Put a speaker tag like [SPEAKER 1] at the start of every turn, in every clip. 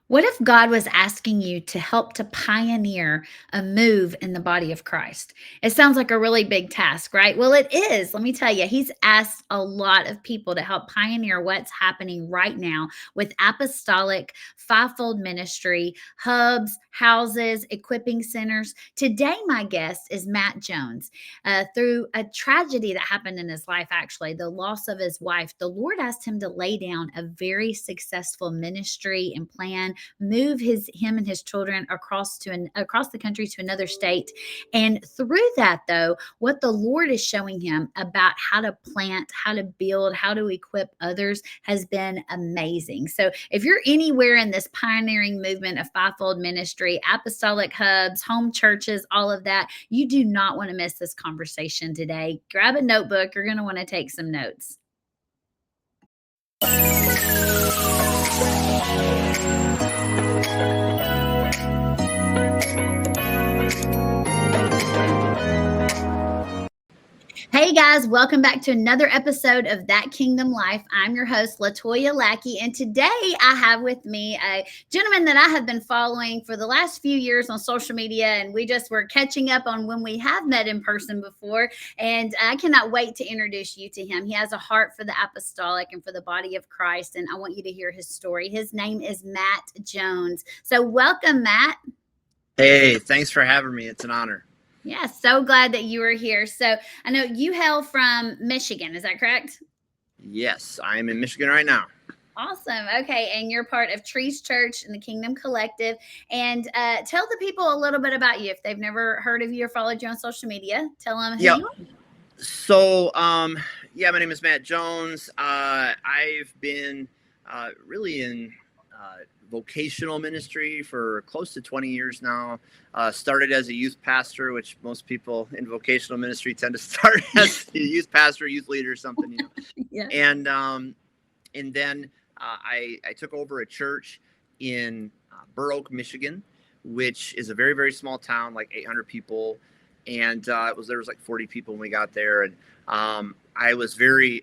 [SPEAKER 1] What if God was asking you to help to pioneer a move in the body of Christ? It sounds like a really big task, right? Well, it is. Let me tell you, He's asked a lot of people to help pioneer what's happening right now with apostolic, fivefold ministry, hubs, houses, equipping centers. Today, my guest is Matt Jones. Through a tragedy that happened in his life, actually, the loss of his wife, the Lord asked him to lay down a very successful ministry and plan, move him and his children across the country to another state. And through that, though, what the Lord is showing him about how to plant, how to build, how to equip others has been amazing. So if you're anywhere in this pioneering movement of fivefold ministry, apostolic hubs, home churches, all of that, you do not want to miss this conversation today. Grab a notebook. You're going to want to take some notes. Hey guys, welcome back to another episode of That Kingdom Life. I'm your host, Latoya Lackey, and today I have with me a gentleman that I have been following for the last few years on social media, and we just were catching up on when we have met in person before, and I cannot wait to introduce you to him. He has a heart for the apostolic and for the body of Christ, and I want you to hear his story. His name is Matt Jones. So welcome, Matt.
[SPEAKER 2] Hey, thanks for having me. It's an honor.
[SPEAKER 1] Yeah, so glad that you are here. So I know you hail from Michigan. Is that correct?
[SPEAKER 2] Yes, I am in Michigan right now.
[SPEAKER 1] Awesome. Okay. And you're part of Trees Church and the Kingdom Collective. And tell the people a little bit about you. If they've never heard of you or followed you on social media, tell them who
[SPEAKER 2] Yep.
[SPEAKER 1] you are.
[SPEAKER 2] So, my name is Matt Jones. I've been really in vocational ministry for close to 20 years now. Started as a youth pastor, which most people in vocational ministry tend to start as a youth pastor, youth leader, or something,
[SPEAKER 1] Yeah.
[SPEAKER 2] And then I took over a church in Burr Oak, Michigan, which is a very, very small town, like 800 people. And there was like 40 people when we got there. And I was very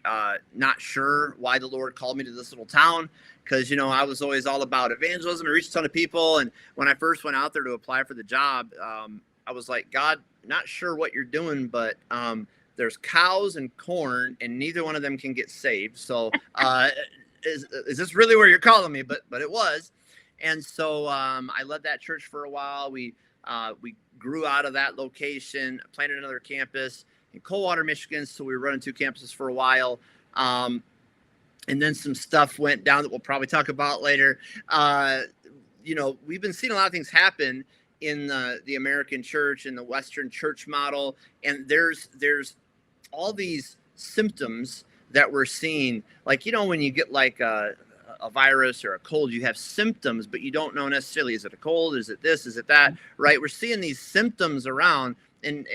[SPEAKER 2] not sure why the Lord called me to this little town, because, I was always all about evangelism and reach a ton of people. And when I first went out there to apply for the job, I was like, God, not sure what you're doing, but there's cows and corn, and neither one of them can get saved. So is this really where you're calling me? But it was. And so I led that church for a while. We grew out of that location, planted another campus in Coldwater, Michigan. So we were running two campuses for a while. And then some stuff went down that we'll probably talk about later. We've been seeing a lot of things happen in the American church and the Western church model. And there's all these symptoms that we're seeing. Like, when you get like a virus or a cold, you have symptoms, but you don't know necessarily, is it a cold? Is it this? Is it that? Right? We're seeing these symptoms around, and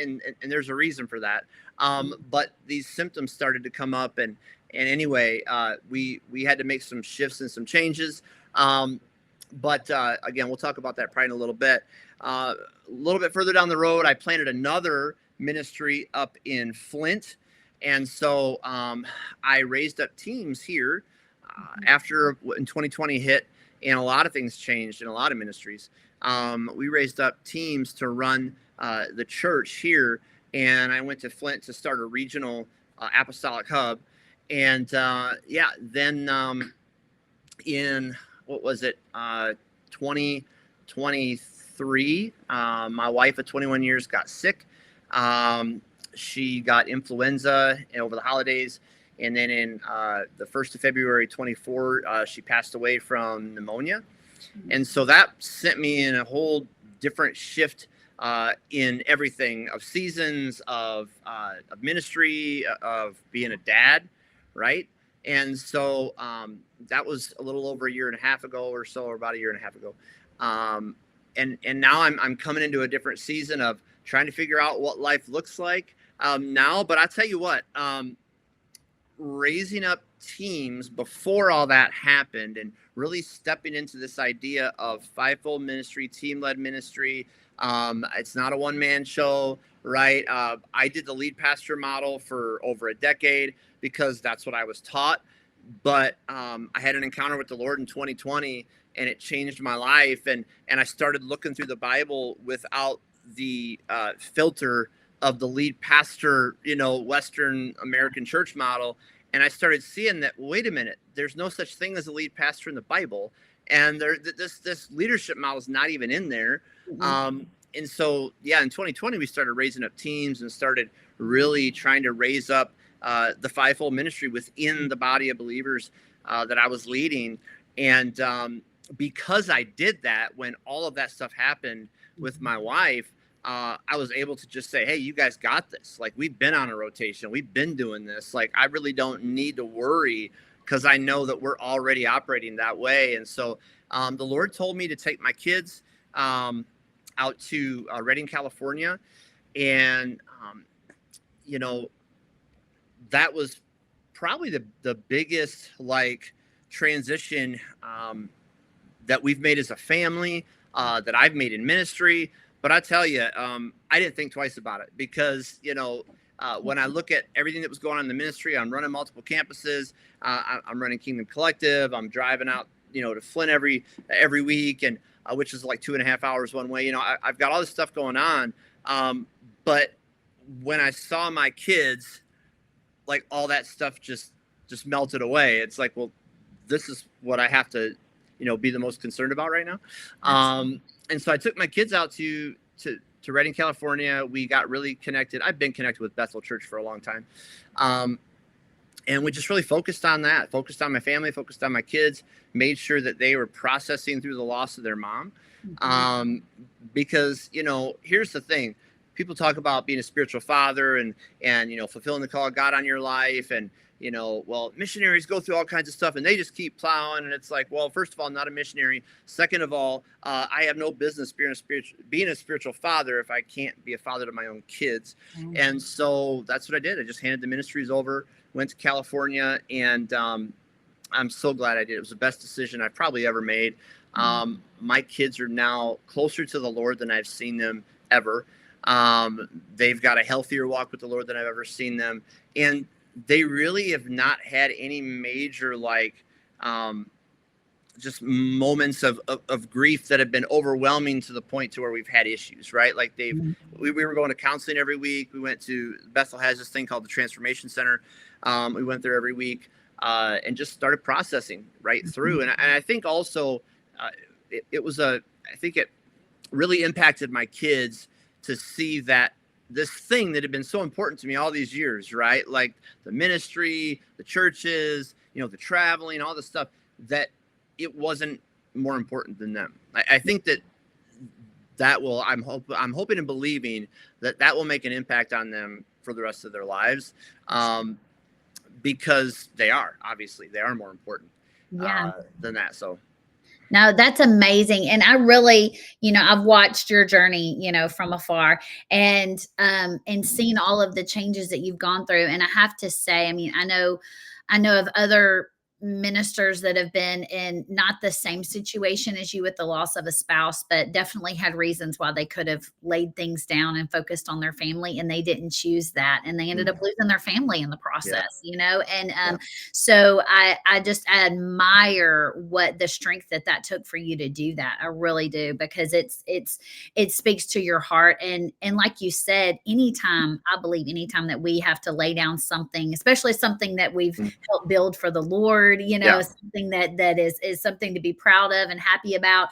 [SPEAKER 2] there's a reason for that. But these symptoms started to come up, and anyway, we had to make some shifts and some changes. But again, we'll talk about that probably in a little bit. A little bit further down the road, I planted another ministry up in Flint. And so I raised up teams here after when 2020 hit, and a lot of things changed in a lot of ministries. We raised up teams to run the church here, and I went to Flint to start a regional apostolic hub. And then in, what was it, 2023, my wife of 21 years got sick. She got influenza over the holidays. And then in the 1st of February, 24, she passed away from pneumonia. And so that sent me in a whole different shift in everything, of seasons, of ministry, of being a dad, right? And so that was a little over a year and a half ago or so, or about a year and a half ago. And now I'm coming into a different season of trying to figure out what life looks like now. But I tell you what, raising up teams before all that happened, and really stepping into this idea of fivefold ministry, team-led ministry. It's not a one-man show, right? I did the lead pastor model for over a decade because that's what I was taught. But I had an encounter with the Lord in 2020, and it changed my life. And I started looking through the Bible without the filter of the lead pastor, Western American church model. And I started seeing that, wait a minute, there's no such thing as a lead pastor in the Bible. And this leadership model is not even in there. And so, in 2020, we started raising up teams and started really trying to raise up the fivefold ministry within the body of believers that I was leading. And because I did that, when all of that stuff happened with my wife, I was able to just say, hey, you guys got this. Like, we've been on a rotation. We've been doing this. Like, I really don't need to worry, because I know that we're already operating that way. And so the Lord told me to take my kids out to Redding, California. And, that was probably the biggest transition that we've made as a family, that I've made in ministry. But I tell you, I didn't think twice about it, because, when I look at everything that was going on in the ministry, I'm running multiple campuses. I'm running Kingdom Collective. I'm driving out, to Flint every week, and which is like 2.5 hours one way. I've got all this stuff going on. But when I saw my kids, all that stuff just melted away. It's like, well, this is what I have to, be the most concerned about right now. And so I took my kids out to Redding, California. We got really connected. I've been connected with Bethel Church for a long time. And we just really focused on that, focused on my family, focused on my kids, made sure that they were processing through the loss of their mom. Because, here's the thing. People talk about being a spiritual father and fulfilling the call of God on your life. And, well, missionaries go through all kinds of stuff and they just keep plowing. And it's like, well, first of all, I'm not a missionary. Second of all, I have no business being a spiritual father if I can't be a father to my own kids. And so that's what I did. I just handed the ministries over, went to California, and I'm so glad I did. It was the best decision I've probably ever made. My kids are now closer to the Lord than I've seen them ever. They've got a healthier walk with the Lord than I've ever seen them. And they really have not had any major, just moments of grief that have been overwhelming to the point to where we've had issues, right? Like we were going to counseling every week. We went to, Bethel has this thing called the Transformation Center. We went there every week and just started processing right through. And I think also I think it really impacted my kids to see that this thing that had been so important to me all these years, right? Like the ministry, the churches, the traveling, all the stuff, that it wasn't more important than them. I think that will, I'm hoping and believing that will make an impact on them for the rest of their lives. Because they are more important than that. So.
[SPEAKER 1] No, that's amazing. And I really, I've watched your journey, from afar, and seen all of the changes that you've gone through. And I have to say, I mean, I know of other ministers that have been in not the same situation as you with the loss of a spouse, but definitely had reasons why they could have laid things down and focused on their family, and they didn't choose that, and they ended up losing their family in the process. And so I just admire what the strength that took for you to do that. I really do, because it speaks to your heart. And like you said, anytime that we have to lay down something, especially something that we've helped build for the Lord, something that is something to be proud of and happy about.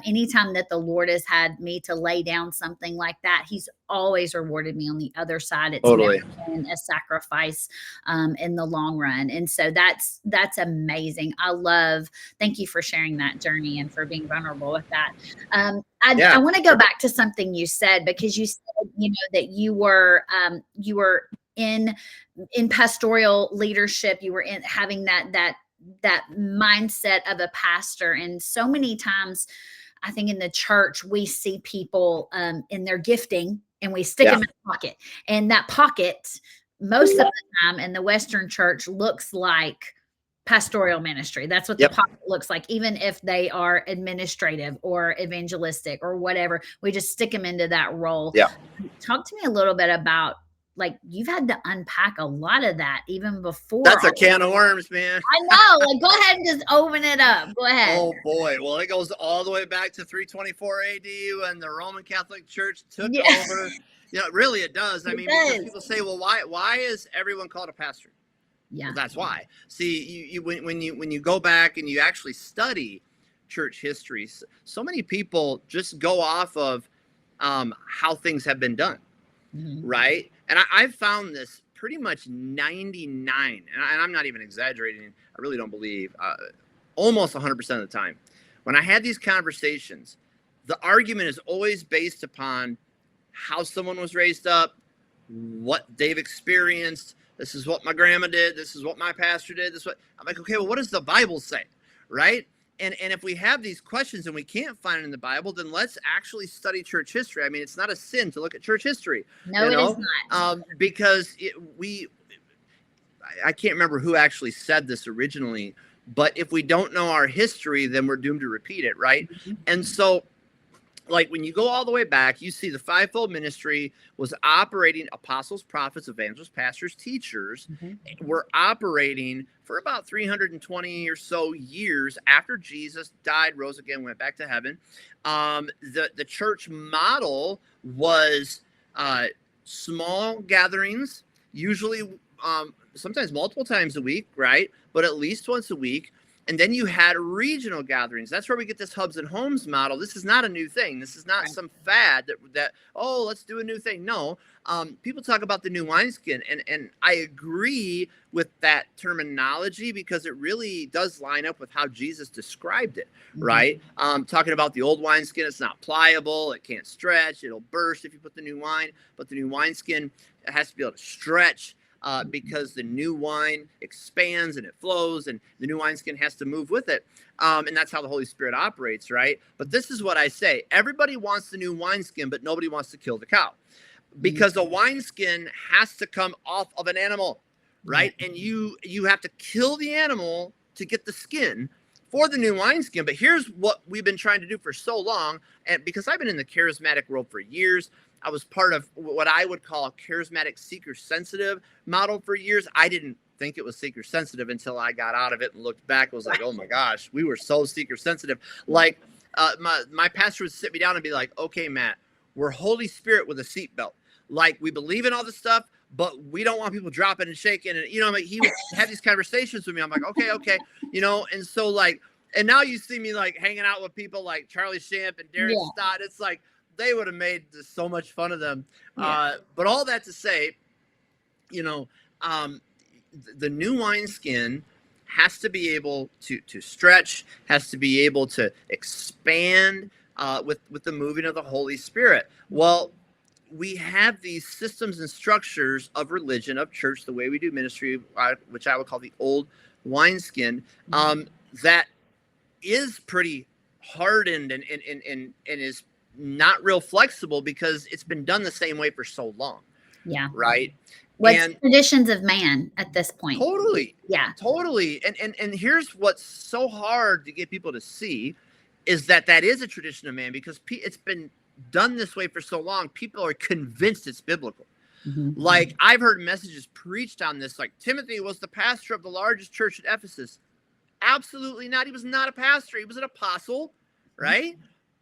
[SPEAKER 1] Anytime that the Lord has had me to lay down something like that, he's always rewarded me on the other side. It's never been a sacrifice in the long run. And so that's amazing. Thank you for sharing that journey and for being vulnerable with that. I want to go back to something you said, because you said, that you were in pastoral leadership. You were in having that mindset of a pastor. And so many times, I think in the church, we see people in their gifting, and we stick them in a pocket. And that pocket, most of the time in the Western church, looks like pastoral ministry. That's what the pocket looks like, even if they are administrative or evangelistic or whatever. We just stick them into that role. Talk to me a little bit about like you've had to unpack a lot of that even before.
[SPEAKER 2] That's a can of worms, man.
[SPEAKER 1] I know. Like, go ahead and just open it up. Go ahead.
[SPEAKER 2] Oh boy. Well, it goes all the way back to 324 AD when the Roman Catholic Church took over. You know, really it does. I mean, because people say, well, why is everyone called a pastor?
[SPEAKER 1] Yeah.
[SPEAKER 2] Well, that's why. See, when you go back and you actually study church history, so many people just go off of how things have been done, right? And I've found this pretty much 99, and I'm not even exaggerating. I really don't believe almost 100% of the time. When I had these conversations, the argument is always based upon how someone was raised up, what they've experienced. This is what my grandma did. This is what my pastor did. This is what I'm like, okay, well, what does the Bible say? Right. And if we have these questions and we can't find it in the Bible, then let's actually study church history. I mean, it's not a sin to look at church history.
[SPEAKER 1] No, it is not.
[SPEAKER 2] Because I can't remember who actually said this originally, but if we don't know our history, then we're doomed to repeat it. Right. And so, like when you go all the way back, you see the fivefold ministry was operating. Apostles, prophets, evangelists, pastors, teachers were operating for about 320 or so years after Jesus died, rose again, went back to heaven. The church model was small gatherings, usually sometimes multiple times a week, right? But at least once a week. And then you had regional gatherings. That's where we get this hubs and homes model. This is not a new thing. This is not some fad that oh, let's do a new thing. No, people talk about the new wineskin, and I agree with that terminology because it really does line up with how Jesus described it, right? Talking about the old wineskin, it's not pliable, it can't stretch, it'll burst if you put the new wine, but the new wineskin has to be able to stretch. Because the new wine expands and it flows and the new wineskin has to move with it. And that's how the Holy Spirit operates, right? But this is what I say. Everybody wants the new wineskin, but nobody wants to kill the cow. Because a wineskin has to come off of an animal, right? And you have to kill the animal to get the skin for the new wineskin. But here's what we've been trying to do for so long. And because I've been in the charismatic world for years, I was part of what I would call a charismatic seeker-sensitive model for years. I didn't think it was seeker-sensitive until I got out of it and looked back. I was like, oh my gosh, we were so seeker-sensitive. Like my pastor would sit me down and be like, okay, Matt, we're Holy Spirit with a seatbelt. Like we believe in all this stuff, but we don't want people dropping and shaking. And, you know, like he would have these conversations with me. I'm like, okay. You know, and so like, and now you see me like hanging out with people like Charlie Shamp and Darren Stott. It's like, they would have made so much fun of them. But all that to say, you know, the new wineskin has to be able to stretch, has to be able to expand with the moving of the Holy Spirit. Well, we have these systems and structures of religion, of church, the way we do ministry, which I would call the old wineskin, that is pretty hardened and is not real flexible because it's been done the same way for so long. Yeah. Right.
[SPEAKER 1] What's traditions of man at this point?
[SPEAKER 2] Totally.
[SPEAKER 1] Yeah.
[SPEAKER 2] Totally. And here's what's so hard to get people to see is that is a tradition of man because it's been done this way for so long. People are convinced it's biblical. Like I've heard messages preached on this, like Timothy was the pastor of the largest church at Ephesus. Absolutely not. He was not a pastor. He was an apostle, right?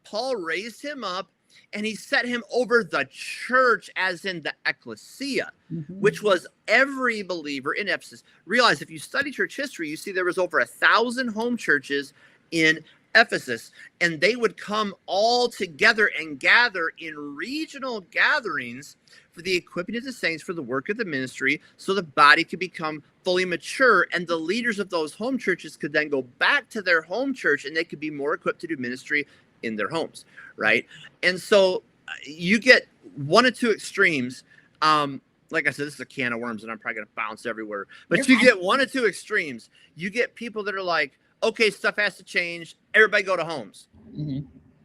[SPEAKER 2] Paul raised him up and he set him over the church, as in the Ekklesia, which was every believer in Ephesus. Realize if you study church history, you see there was over 1,000 home churches in Ephesus, and they would come all together and gather in regional gatherings for the equipping of the saints for the work of the ministry so the body could become fully mature, and the leaders of those home churches could then go back to their home church and they could be more equipped to do ministry in their homes, right? And so you get one of two extremes. Like I said, this is a can of worms and I'm probably going to bounce everywhere. But you get one of two extremes. You get people that are like, okay, stuff has to change. Everybody go to homes.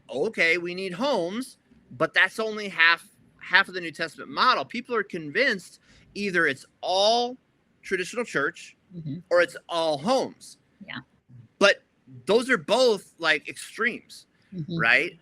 [SPEAKER 2] Okay, we need homes, but that's only half of the New Testament model. People are convinced either it's all traditional church or it's all homes. Yeah. But those are both like extremes. Right?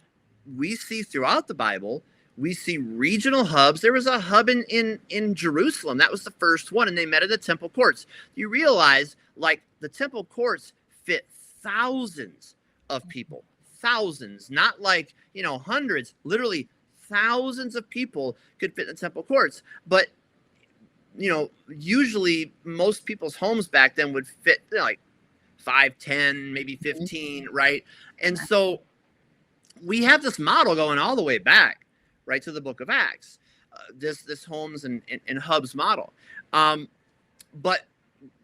[SPEAKER 2] We see throughout the Bible We see regional hubs. There was a hub in Jerusalem. That was the first one, and they met in the temple courts. You realize, like, the temple courts fit thousands of people, thousands, not like, hundreds, literally thousands of people could fit in the temple courts. But, usually most people's homes back then would fit like 5, 10, maybe 15, right? And so we have this model going all the way back, right, to the book of Acts, this homes and hubs model. But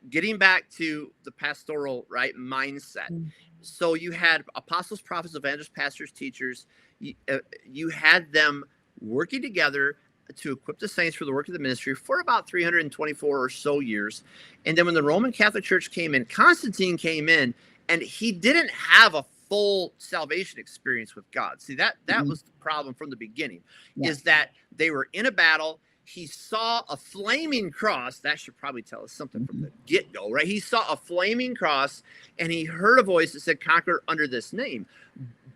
[SPEAKER 2] getting back to the pastoral, right, mindset. So you had apostles, prophets, evangelists, pastors, teachers. You had them working together to equip the saints for the work of the ministry for about 324 or so years. And then when the Roman Catholic Church came in, Constantine came in, and he didn't have a full salvation experience with God. See, that was the problem from the beginning, is that they were in a battle. He saw a flaming cross. That should probably tell us something from the get-go, right? He saw a flaming cross, and he heard a voice that said, "Conquer under this name."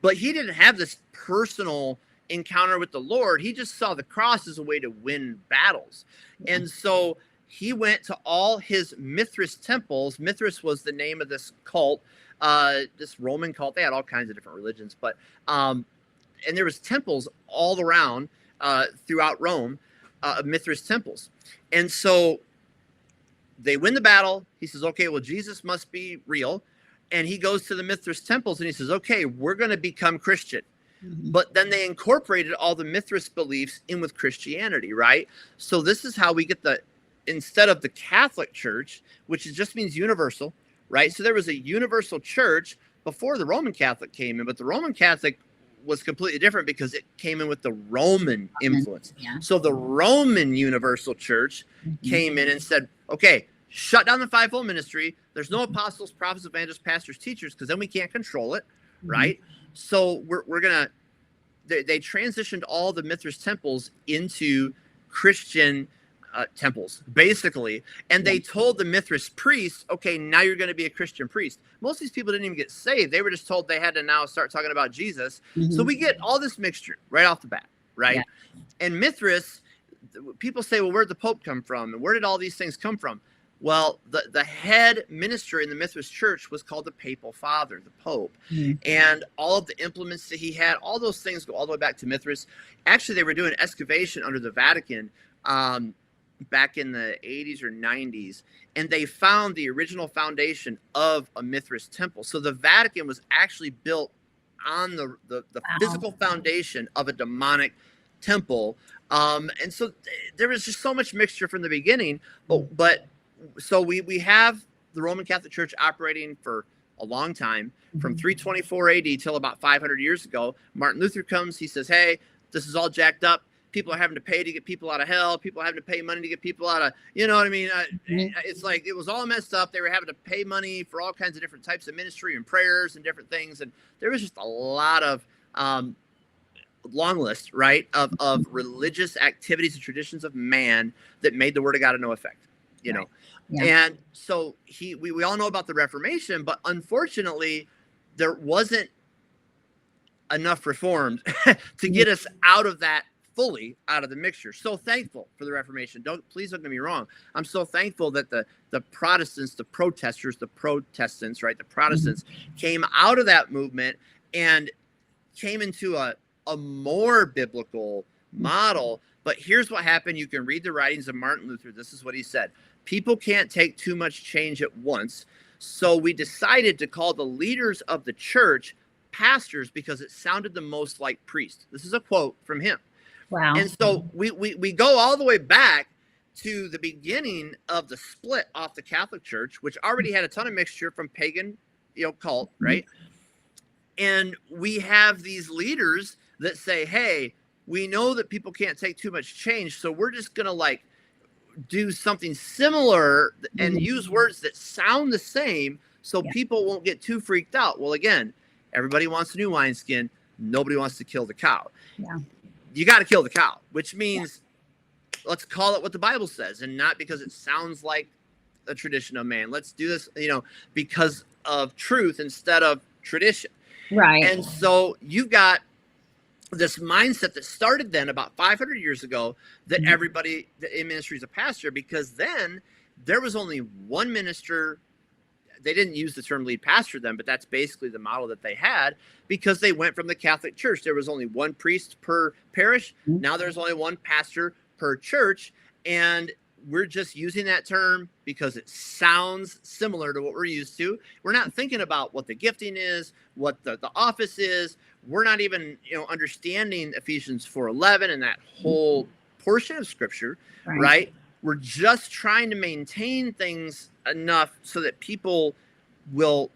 [SPEAKER 2] But he didn't have this personal encounter with the Lord. He just saw the cross as a way to win battles. And so he went to all his Mithras temples. Mithras was the name of this cult, this Roman cult. They had all kinds of different religions, but and there was temples all around throughout Rome, Mithras temples. And so they win the battle. He says, okay, well, Jesus must be real. And he goes to the Mithras temples and he says, okay, we're going to become Christian. But then they incorporated all the Mithras beliefs in with Christianity, right? So this is how we get instead of the Catholic Church, which just means universal, right? So there was a universal church before the Roman Catholic came in, but the Roman Catholic was completely different because it came in with the Roman influence. So the Roman universal church came in and said, okay, shut down the fivefold ministry. There's no apostles, prophets, evangelists, pastors, teachers, because then we can't control it, right? So we're gonna. They transitioned all the Mithras temples into Christian temples, basically, and they told the Mithras priests, "Okay, now you're going to be a Christian priest." Most of these people didn't even get saved; they were just told they had to now start talking about Jesus. So we get all this mixture right off the bat, right? And Mithras, people say, "Well, where'd the Pope come from? And where did all these things come from?" Well, the head minister in the Mithras church was called the Papal Father, the Pope. And all of the implements that he had, all those things go all the way back to Mithras. Actually, they were doing excavation under the Vatican back in the 80s or 90s, and they found the original foundation of a Mithras temple. So the Vatican was actually built on the physical foundation of a demonic temple. And so there was just so much mixture from the beginning, but so we have the Roman Catholic Church operating for a long time, from 324 AD till about 500 years ago. Martin Luther comes, he says, hey, this is all jacked up. People are having to pay to get people out of hell. People are having to pay money to get people out of, you know what I mean? It's like, it was all messed up. They were having to pay money for all kinds of different types of ministry and prayers and different things. And there was just a lot of long list, right, of religious activities and traditions of man that made the word of God of no effect, you know. And so we all know about the Reformation, but unfortunately there wasn't enough reformed to get us out of that, fully out of the mixture. So thankful for the Reformation. Please don't get me wrong. I'm so thankful that the Protestants, the Protestants, right, the Protestants came out of that movement and came into a more biblical model. But here's what happened. You can read the writings of Martin Luther. This is what he said. People can't take too much change at once. So we decided to call the leaders of the church pastors because it sounded the most like priests. This is a quote from him.
[SPEAKER 1] Wow.
[SPEAKER 2] And so we go all the way back to the beginning of the split off the Catholic Church, which already had a ton of mixture from pagan, cult, right? And we have these leaders that say, hey, we know that people can't take too much change, so we're just going to do something similar and use words that sound the same so people won't get too freaked out. Well, again, everybody wants a new wineskin. Nobody wants to kill the cow. You got to kill the cow, which means let's call it what the Bible says, and not because it sounds like a tradition of man. Let's do this, because of truth instead of tradition.
[SPEAKER 1] Right.
[SPEAKER 2] And so you've got this mindset that started then about 500 years ago, that everybody in ministry is a pastor, because then there was only one minister. They didn't use the term lead pastor then, but that's basically the model that they had, because they went from the Catholic Church. There was only one priest per parish. Now there's only one pastor per church. And we're just using that term because it sounds similar to what we're used to. We're not thinking about what the gifting is, what the office is. We're not even, understanding Ephesians 4:11 and that whole portion of scripture, right? We're just trying to maintain things enough so that people will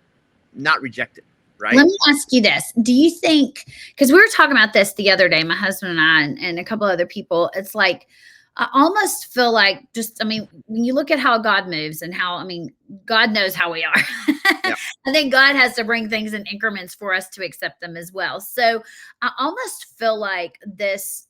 [SPEAKER 2] not reject it, right?
[SPEAKER 1] Let me ask you this. Do you think, because we were talking about this the other day, my husband and I, and a couple other people, it's like, I almost feel like when you look at how God moves and God knows how we are.
[SPEAKER 2] Yeah.
[SPEAKER 1] I think God has to bring things in increments for us to accept them as well. So I almost feel like this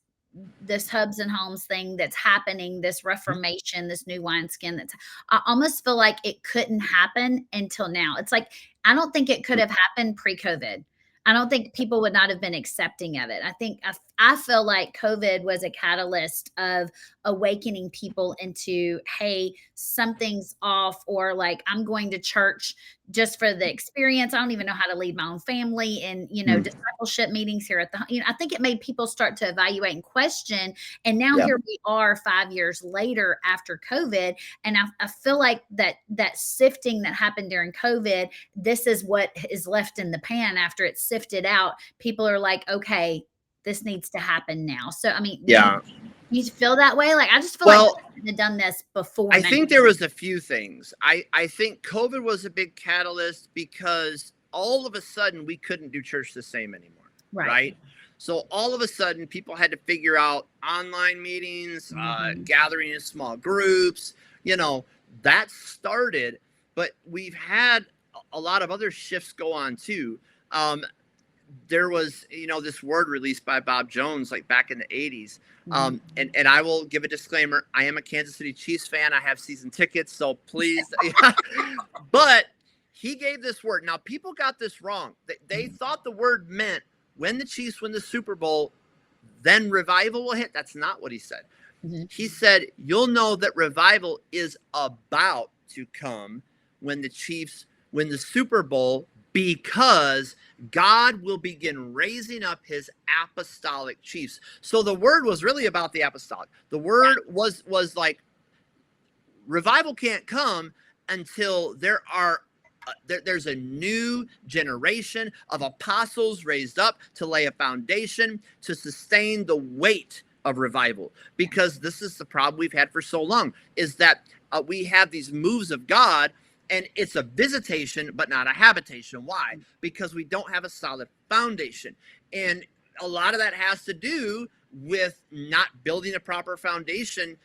[SPEAKER 1] hubs and homes thing that's happening, this Reformation, this new wineskin, I almost feel like it couldn't happen until now. It's like, I don't think it could have happened pre-COVID. I don't think people would not have been accepting of it. I feel like COVID was a catalyst of awakening people into, hey, something's off, or like, I'm going to church just for the experience. I don't even know how to lead my own family, and discipleship meetings here at the I think it made people start to evaluate and question. And now here we are 5 years later after COVID, and I feel like that sifting that happened during COVID, this is what is left in the pan after it's sifted out. People are like, okay, this needs to happen now. So you feel that way? Like, I just feel like I couldn't have done this before.
[SPEAKER 2] I think there was a few things. I think COVID was a big catalyst, because all of a sudden we couldn't do church the same anymore. Right? So all of a sudden people had to figure out online meetings, gathering in small groups, that started, but we've had a lot of other shifts go on too. There was, this word released by Bob Jones, like back in the 80s. And I will give a disclaimer. I am a Kansas City Chiefs fan. I have season tickets, so please. But he gave this word. Now, people got this wrong. They thought the word meant when the Chiefs win the Super Bowl, then revival will hit. That's not what he said. He said, you'll know that revival is about to come when the Chiefs win the Super Bowl, because God will begin raising up his apostolic chiefs. So the word was really about the apostolic. The word was like, revival can't come until there's a new generation of apostles raised up to lay a foundation to sustain the weight of revival. Because this is the problem we've had for so long, is that we have these moves of God, and it's a visitation, but not a habitation. Why? Because we don't have a solid foundation. And a lot of that has to do with not building a proper foundation,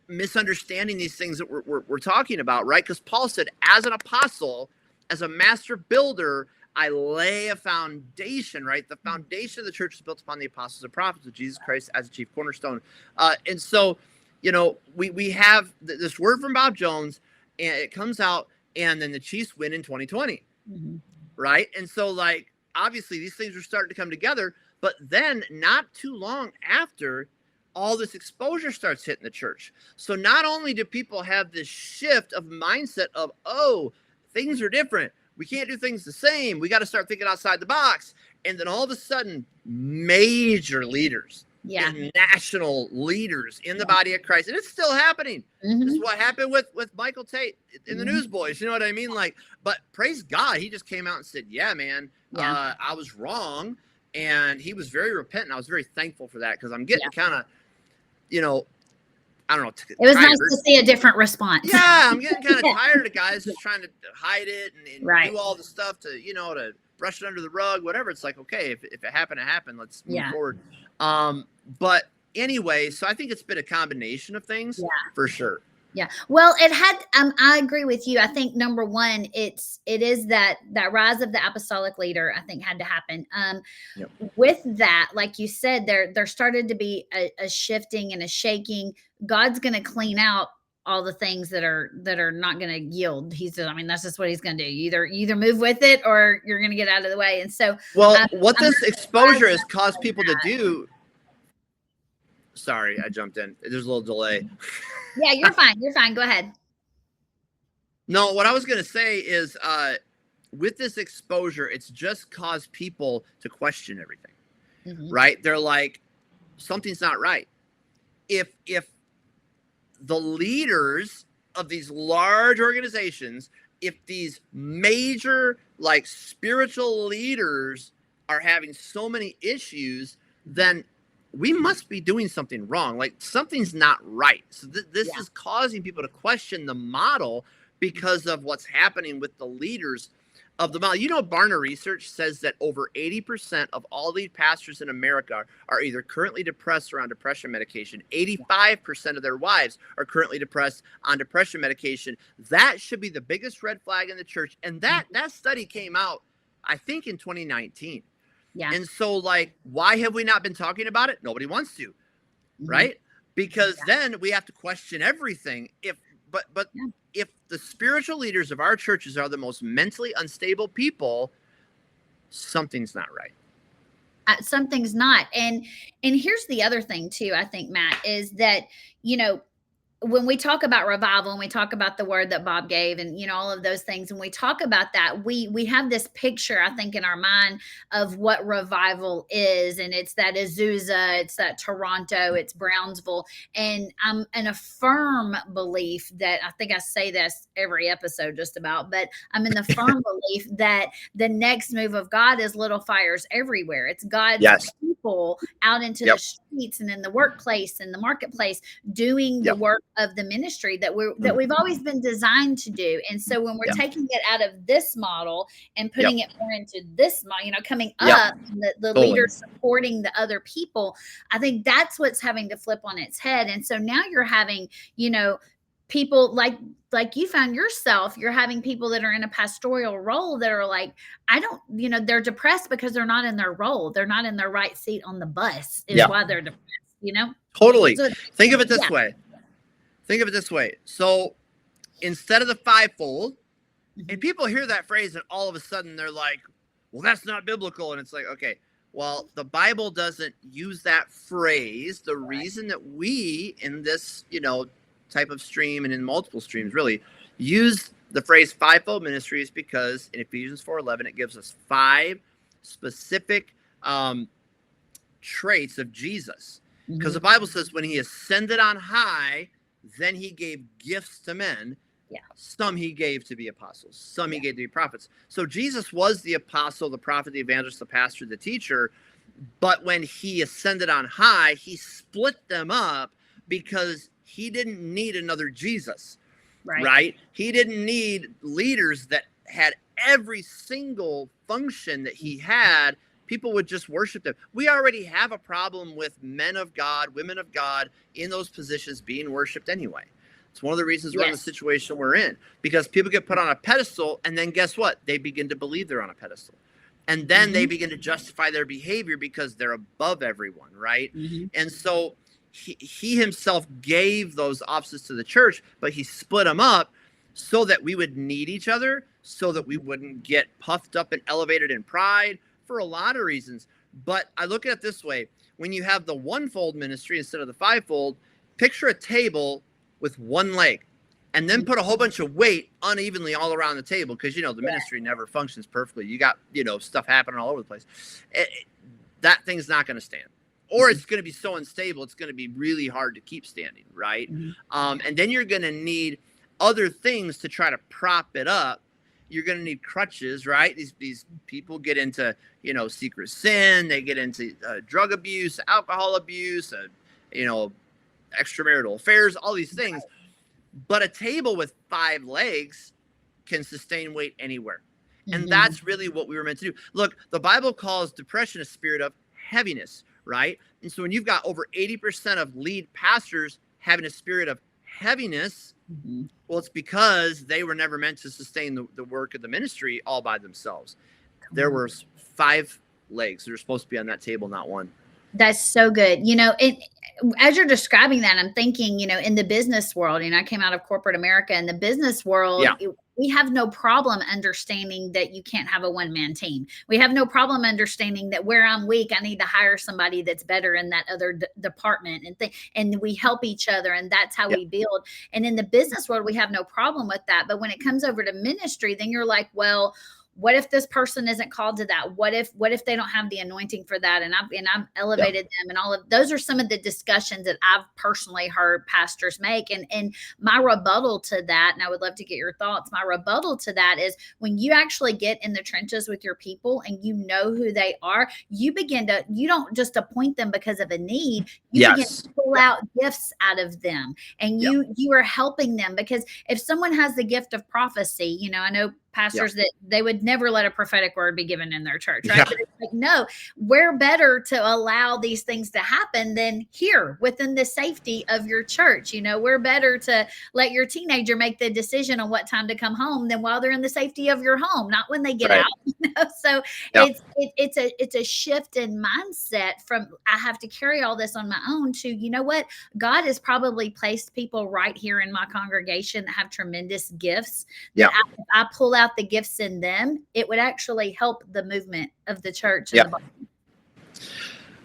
[SPEAKER 2] misunderstanding these things that we're talking about, right? Because Paul said, as an apostle, as a master builder, I lay a foundation, right? The foundation of the church is built upon the apostles and prophets of Jesus Christ as the chief cornerstone. And so, we have this word from Bob Jones, and it comes out, and then the Chiefs win in 2020, right? And so, like, obviously these things are starting to come together, but then not too long after, all this exposure starts hitting the church. So not only do people have this shift of mindset of, oh, things are different, we can't do things the same, we got to start thinking outside the box. And then all of a sudden, major leaders, and national leaders in the body of Christ, and it's still happening. This is what happened with Michael Tate in the Newsboys. You know what I mean? Like, but praise God, he just came out and said, "Yeah, man, I was wrong," and he was very repentant. I was very thankful for that, because I'm getting kind of, I don't know.
[SPEAKER 1] It was nice to see a different response.
[SPEAKER 2] Yeah, I'm getting kind of tired of guys just trying to hide it and do all the stuff to to brush it under the rug, whatever. It's like, okay, if it happened, it happened. Let's move forward. But anyway, so I think it's been a combination of things for sure.
[SPEAKER 1] Yeah. Well, it had, I agree with you. I think number one, it is that rise of the apostolic leader, I think, had to happen. With that, like you said, there started to be a shifting and a shaking. God's going to clean out all the things that are not going to yield. He's just, I mean, that's just what he's going to do. You either move with it or you're going to get out of the way. And so,
[SPEAKER 2] Well, what
[SPEAKER 1] I'm
[SPEAKER 2] this
[SPEAKER 1] really
[SPEAKER 2] exposure
[SPEAKER 1] glad
[SPEAKER 2] has caused
[SPEAKER 1] you said
[SPEAKER 2] people to
[SPEAKER 1] that.
[SPEAKER 2] do. Sorry, I jumped in. There's a little delay.
[SPEAKER 1] Yeah, you're fine. You're fine. Go ahead.
[SPEAKER 2] No, what I was going to say is with this exposure, it's just caused people to question everything, right? They're like, something's not right. If the leaders of these large organizations, if these major like spiritual leaders are having so many issues, then we must be doing something wrong. Like something's not right. So this is causing people to question the model because of what's happening with the leaders of the model. You know, Barna research says that over 80% of all lead pastors in America are either currently depressed or on depression medication. 85% of their wives are currently depressed on depression medication. That should be the biggest red flag in the church. And that study came out, I think, in 2019.
[SPEAKER 1] Yeah.
[SPEAKER 2] And so, like, why have we not been talking about it? Nobody wants to, right? Because then we have to question everything. But if the spiritual leaders of our churches are the most mentally unstable people, something's not right.
[SPEAKER 1] Something's not. And here's the other thing too, I think, Matt, is that, you know, when we talk about revival and we talk about the word that Bob gave and, you know, all of those things, and we talk about that, we have this picture, I think, in our mind of what revival is. And it's that Azusa, it's that Toronto, it's Brownsville. And I'm in a firm belief that, I think I say this every episode just about, but I'm in the firm belief that the next move of God is little fires everywhere. It's God's people out into the streets and in the workplace and the marketplace doing the work of the ministry that we've always been designed to do. And so when we're taking it out of this model and putting it more into this model, you know, coming up, and the leaders supporting the other people, I think that's what's having to flip on its head. And so now you're having, you know, people like you found yourself, you're having people that are in a pastoral role that are like, I don't, you know, they're depressed because they're not in their role. They're not in their right seat on the bus is why they're depressed, you know?
[SPEAKER 2] Totally.
[SPEAKER 1] So,
[SPEAKER 2] think of it this way. Think of it this way. So instead of the fivefold, and people hear that phrase and all of a sudden they're like, well, that's not biblical. And it's like, okay, well, the Bible doesn't use that phrase. The reason that we in this, you know, type of stream and in multiple streams really use the phrase fivefold ministry is because in Ephesians 4:11, it gives us 5 specific traits of Jesus. Because the Bible says when he ascended on high, then he gave gifts to men. Some he gave to be apostles. Some he gave to be prophets. So Jesus was the apostle, the prophet, the evangelist, the pastor, the teacher. But when he ascended on high, he split them up because he didn't need another Jesus, right? He didn't need leaders that had every single function that he had. People would just worship them. We already have a problem with men of God, women of God in those positions being worshiped anyway. It's one of the reasons we're in the situation we're in, because people get put on a pedestal and then guess what? They begin to believe they're on a pedestal. And then they begin to justify their behavior because they're above everyone, right? And so he himself gave those offices to the church, but he split them up so that we would need each other, so that we wouldn't get puffed up and elevated in pride, for a lot of reasons. But I look at it this way. When you have the one-fold ministry instead of the fivefold, picture a table with one leg and then put a whole bunch of weight unevenly all around the table, because, you know, the ministry never functions perfectly. You got, you know, stuff happening all over the place. That thing's not going to stand. Or it's going to be so unstable, it's going to be really hard to keep standing, right? And then you're going to need other things to try to prop it up. You're going to need crutches, right? These people get into, you know, secret sin. They get into drug abuse, alcohol abuse, you know, extramarital affairs, all these things. But a table with 5 legs can sustain weight anywhere. And that's really what we were meant to do. Look, the Bible calls depression a spirit of heaviness, right? And so when you've got over 80% of lead pastors having a spirit of heaviness, well, it's because they were never meant to sustain the work of the ministry all by themselves. There were 5 legs that are supposed to be on that table, not one.
[SPEAKER 1] That's so good. You know, as you're describing that, I'm thinking, in the business world, I came out of corporate America. In the business world,
[SPEAKER 2] Yeah.
[SPEAKER 1] We have no problem understanding that you can't have a one-man team. We have no problem understanding that where I'm weak, I need to hire somebody that's better in that other department, and we help each other, and that's how
[SPEAKER 2] Yeah.
[SPEAKER 1] we build. And in the business world, we have no problem with that. But when it comes over to ministry, then you're like, well, what if this person isn't called to that? What if they don't have the anointing for that? And I've elevated them, and all of those are some of the discussions that I've personally heard pastors make. And my rebuttal to that, and I would love to get your thoughts. My rebuttal to that is, when you actually get in the trenches with your people and you know who they are, you don't just appoint them because of a need. You begin to pull out gifts out of them, and you are helping them. Because if someone has the gift of prophecy, I know pastors that they would never let a prophetic word be given in their church, right? But it's like, no, we're better to allow these things to happen than here within the safety of your church. We're better to let your teenager make the decision on what time to come home than while they're in the safety of your home, not when they get out. So it's a shift in mindset from, I have to carry all this on my own, to, what, God has probably placed people right here in my congregation that have tremendous gifts that I pull out the gifts in them, it would actually help the movement of the church and the body.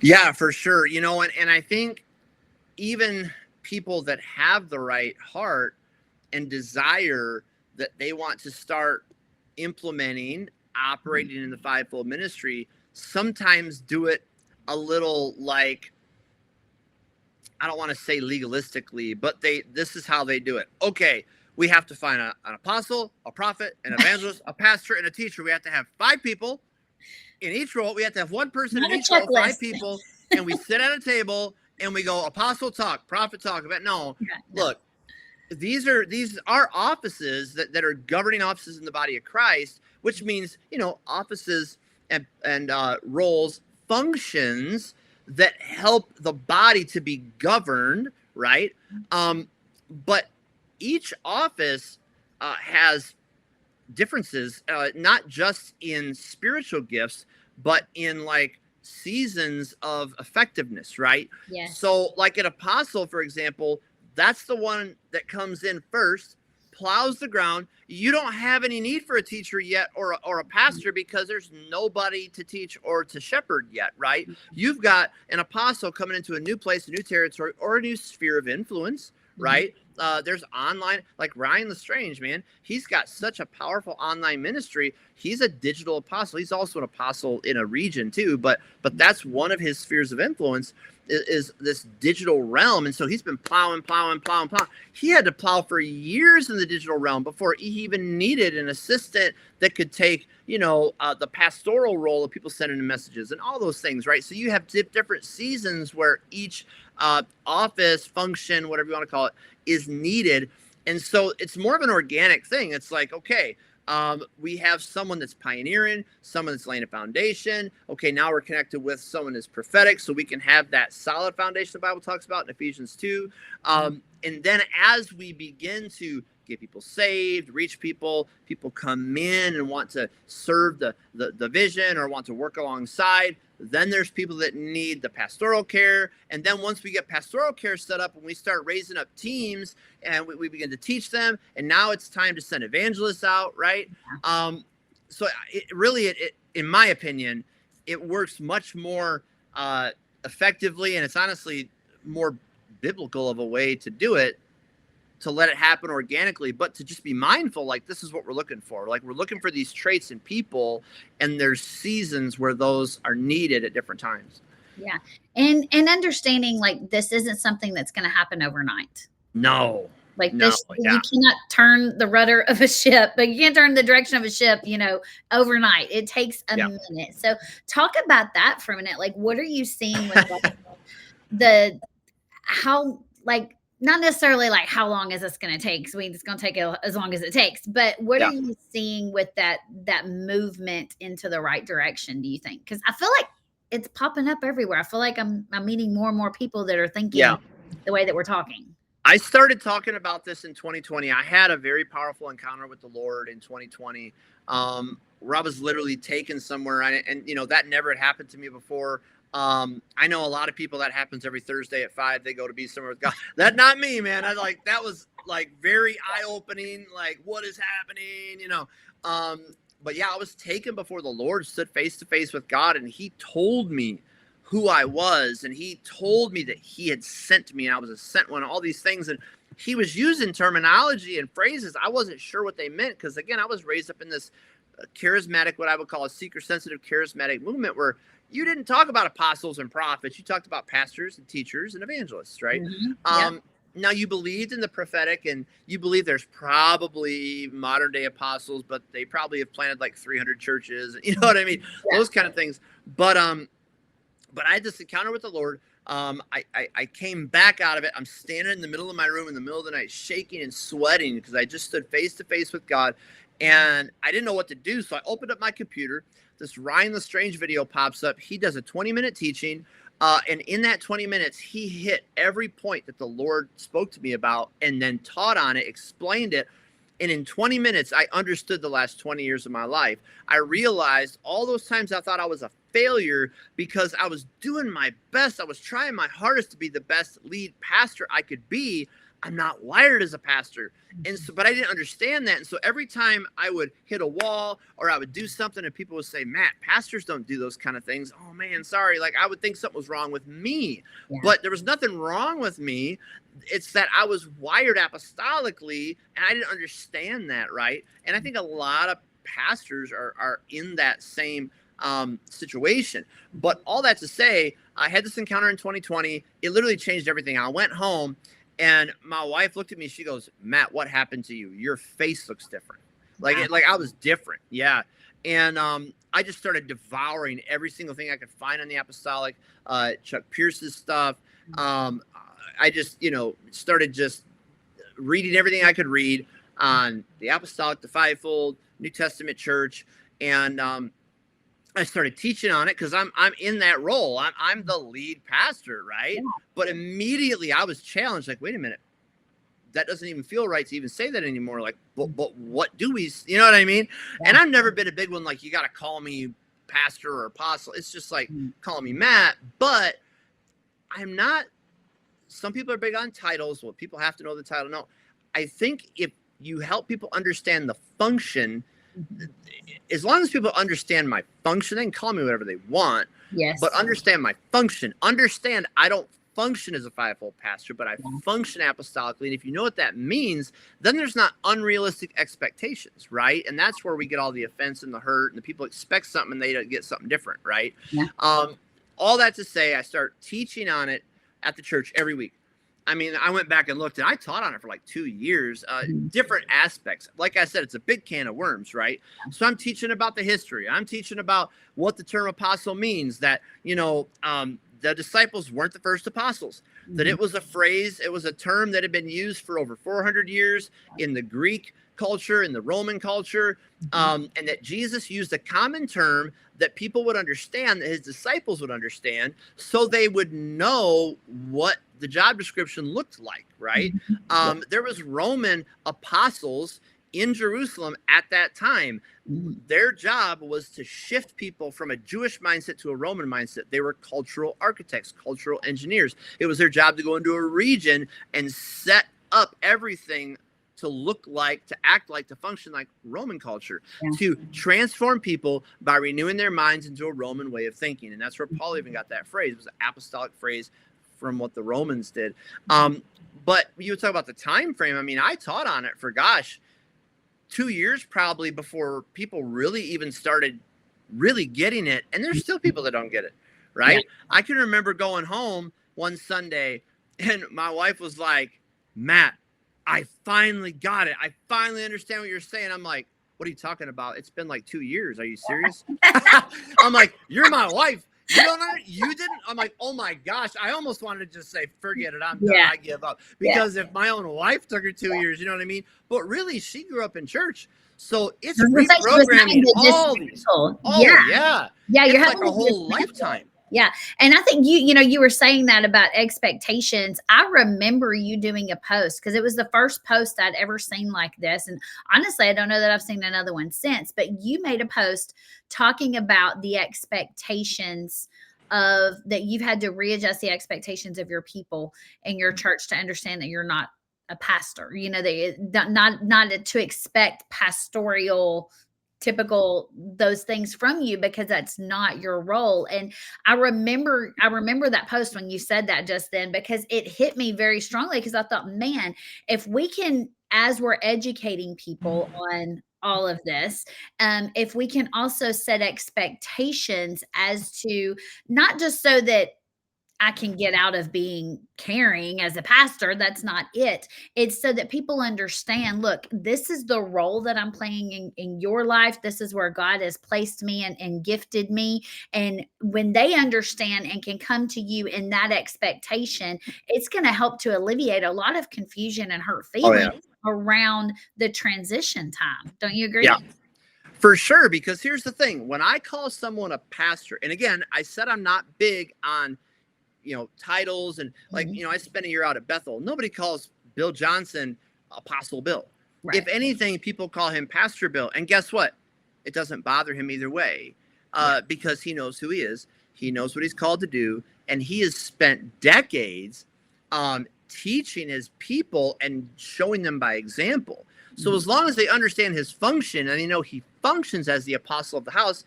[SPEAKER 2] Yeah, for sure. And I think even people that have the right heart and desire that they want to start implementing, operating in the fivefold ministry, sometimes do it a little, like, I don't want to say legalistically, but this is how they do it. Okay, we have to find an apostle, a prophet, an evangelist, a pastor, and a teacher. We have to have 5 people in each role. We have to have one person in each role, 5 people, and we sit at a table and we go, apostle talk, prophet talk. Look, these are offices that are governing offices in the body of Christ, which means, offices and roles, functions that help the body to be governed, right? But each office has differences, not just in spiritual gifts, but in like seasons of effectiveness, right?
[SPEAKER 1] Yes.
[SPEAKER 2] So like an apostle, for example, that's the one that comes in first, plows the ground. You don't have any need for a teacher yet, or a pastor, because there's nobody to teach or to shepherd yet, right? You've got an apostle coming into a new place, a new territory, or a new sphere of influence, right? There's online, like Ryan Lestrange, man. He's got such a powerful online ministry. He's a digital apostle. He's also an apostle in a region too, but that's one of his spheres of influence is this digital realm. And so he's been plowing. He had to plow for years in the digital realm before he even needed an assistant that could take, the pastoral role of people sending him messages and all those things, right? So you have different seasons where each office, function, whatever you want to call it, is needed. And so it's more of an organic thing. It's like, okay, we have someone that's pioneering, someone that's laying a foundation. Okay, now we're connected with someone that's prophetic, so we can have that solid foundation the Bible talks about in Ephesians 2. And then as we begin to get people saved, reach people come in and want to serve the vision or want to work alongside. Then there's people that need the pastoral care. And then once we get pastoral care set up and we start raising up teams and we begin to teach them, and now it's time to send evangelists out, right? So it really, in my opinion, it works much more effectively, and it's honestly more biblical of a way to do it, to let it happen organically, but to just be mindful, like, this is what we're looking for. Like, we're looking for these traits in people, and there's seasons where those are needed at different times.
[SPEAKER 1] Yeah. And understanding, like, this isn't something that's going to happen overnight.
[SPEAKER 2] No.
[SPEAKER 1] This, you cannot turn the rudder of a ship, but you can't turn the direction of a ship, overnight. It takes a minute. So talk about that for a minute. Like, what are you seeing with not necessarily like, how long is this going to take? So it's going to take as long as it takes. But what are you seeing with that movement into the right direction, do you think? Because I feel like it's popping up everywhere. I feel like I'm meeting more and more people that are thinking the way that we're talking.
[SPEAKER 2] I started talking about this in 2020. I had a very powerful encounter with the Lord in 2020. where I was literally taken somewhere, and you know, that never had happened to me before. I know a lot of people that happens every Thursday at 5, they go to be somewhere with God. That not me, man. That was like very eye-opening, like what is happening, you know. But yeah, I was taken before the Lord, stood face to face with God, and he told me who I was, and he told me that he had sent me, and I was a sent one, all these things. And he was using terminology and phrases I wasn't sure what they meant, because again, I was raised up in this charismatic, what I would call a seeker sensitive charismatic movement, where you didn't talk about apostles and prophets. You talked about pastors and teachers and evangelists, right?
[SPEAKER 1] Mm-hmm.
[SPEAKER 2] Now, you believed in the prophetic, and you believe there's probably modern day apostles, but they probably have planted like 300 churches. You know what I mean? Yeah. Those kind of things. But I had this encounter with the Lord. I came back out of it. I'm standing in the middle of my room in the middle of the night, shaking and sweating, because I just stood face to face with God, and I didn't know what to do. So I opened up my computer. This Ryan Lestrange video pops up. He does a 20-minute teaching. And in that 20 minutes, he hit every point that the Lord spoke to me about, and then taught on it, explained it. And in 20 minutes, I understood the last 20 years of my life. I realized all those times I thought I was a failure because I was doing my best. I was trying my hardest to be the best lead pastor I could be. I'm not wired as a pastor. And so, but I didn't understand that. And so every time I would hit a wall or I would do something and people would say, Matt, pastors don't do those kind of things. Oh man, sorry. Like I would think something was wrong with me, but there was nothing wrong with me. It's that I was wired apostolically and I didn't understand that. Right. And I think a lot of pastors are in that same situation. But all that to say, I had this encounter in 2020. It literally changed everything. I went home. And my wife looked at me. She goes, Matt, what happened to you? Your face looks different. Like I was different. Yeah. And I just started devouring every single thing I could find on the Apostolic, Chuck Pierce's stuff. I just, started just reading everything I could read on the Apostolic, the Fivefold, New Testament Church. And I started teaching on it because I'm in that role. I'm the lead pastor, right? Yeah. But immediately I was challenged. Like, wait a minute, that doesn't even feel right to even say that anymore. Like, but what do we? You know what I mean? Yeah. And I've never been a big one. Like, you got to call me pastor or apostle. It's just like call me Matt. But I'm not. Some people are big on titles. Well, people have to know the title. No, I think if you help people understand the function. As long as people understand my function, they can call me whatever they want. Yes. But understand my function. Understand I don't function as a fivefold pastor, but I function apostolically. And if you know what that means, then there's not unrealistic expectations, right? And that's where we get all the offense and the hurt, and the people expect something and they don't get something different, right? Yeah. All that to say, I start teaching on it at the church every week. I mean, I went back and looked, and I taught on it for like 2 years, different aspects. Like I said, it's a big can of worms, right? So I'm teaching about the history. I'm teaching about what the term apostle means, that, the disciples weren't the first apostles, that it was a phrase, it was a term that had been used for over 400 years in the Greek culture, in the Roman culture, and that Jesus used a common term that people would understand, that his disciples would understand, so they would know what the job description looked like, right? There was Roman apostles in Jerusalem at that time. Their job was to shift people from a Jewish mindset to a Roman mindset. They were cultural architects, cultural engineers. It was their job to go into a region and set up everything to look like, to act like, to function like Roman culture, to transform people by renewing their minds into a Roman way of thinking. And that's where Paul even got that phrase. It was an apostolic phrase from what the Romans did. But you would talk about the time frame. I mean, I taught on it for, 2 years probably before people really even started really getting it. And there's still people that don't get it, right? Yeah. I can remember going home one Sunday and my wife was like, Matt, I finally got it. I finally understand what you're saying. I'm like, what are you talking about? It's been like 2 years. Are you serious? I'm like, you're my wife. You don't know? You didn't? I'm like, oh my gosh. I almost wanted to just say, forget it. I'm done. I give up. Because if my own wife took her 2 years, you know what I mean? But really, she grew up in church. So it's reprogramming all these.
[SPEAKER 1] Yeah. Yeah.
[SPEAKER 2] It's like a whole lifetime.
[SPEAKER 1] Yeah. And I think you were saying that about expectations. I remember you doing a post because it was the first post I'd ever seen like this. And honestly, I don't know that I've seen another one since, but you made a post talking about the expectations of that you've had to readjust the expectations of your people in your church to understand that you're not a pastor, that not to expect pastoral typical those things from you because that's not your role. And I remember that post when you said that just then because it hit me very strongly because I thought, man, if we can, as we're educating people on all of this, if we can also set expectations as to not just so that I can get out of being caring as a pastor. That's not it. It's so that people understand, look, this is the role that I'm playing in your life. This is where God has placed me and gifted me. And when they understand and can come to you in that expectation, it's going to help to alleviate a lot of confusion and hurt
[SPEAKER 2] Oh yeah.
[SPEAKER 1] feelings around the transition time. Don't you agree?
[SPEAKER 2] Yeah. For sure, because here's the thing. When I call someone a pastor, and again, I said I'm not big on titles and I spent a year out at Bethel. Nobody calls Bill Johnson Apostle Bill.
[SPEAKER 1] Right.
[SPEAKER 2] If anything, people call him Pastor Bill. And guess what? It doesn't bother him either way because he knows who he is. He knows what he's called to do. And he has spent decades teaching his people and showing them by example. So as long as they understand his function and they know he functions as the apostle of the house,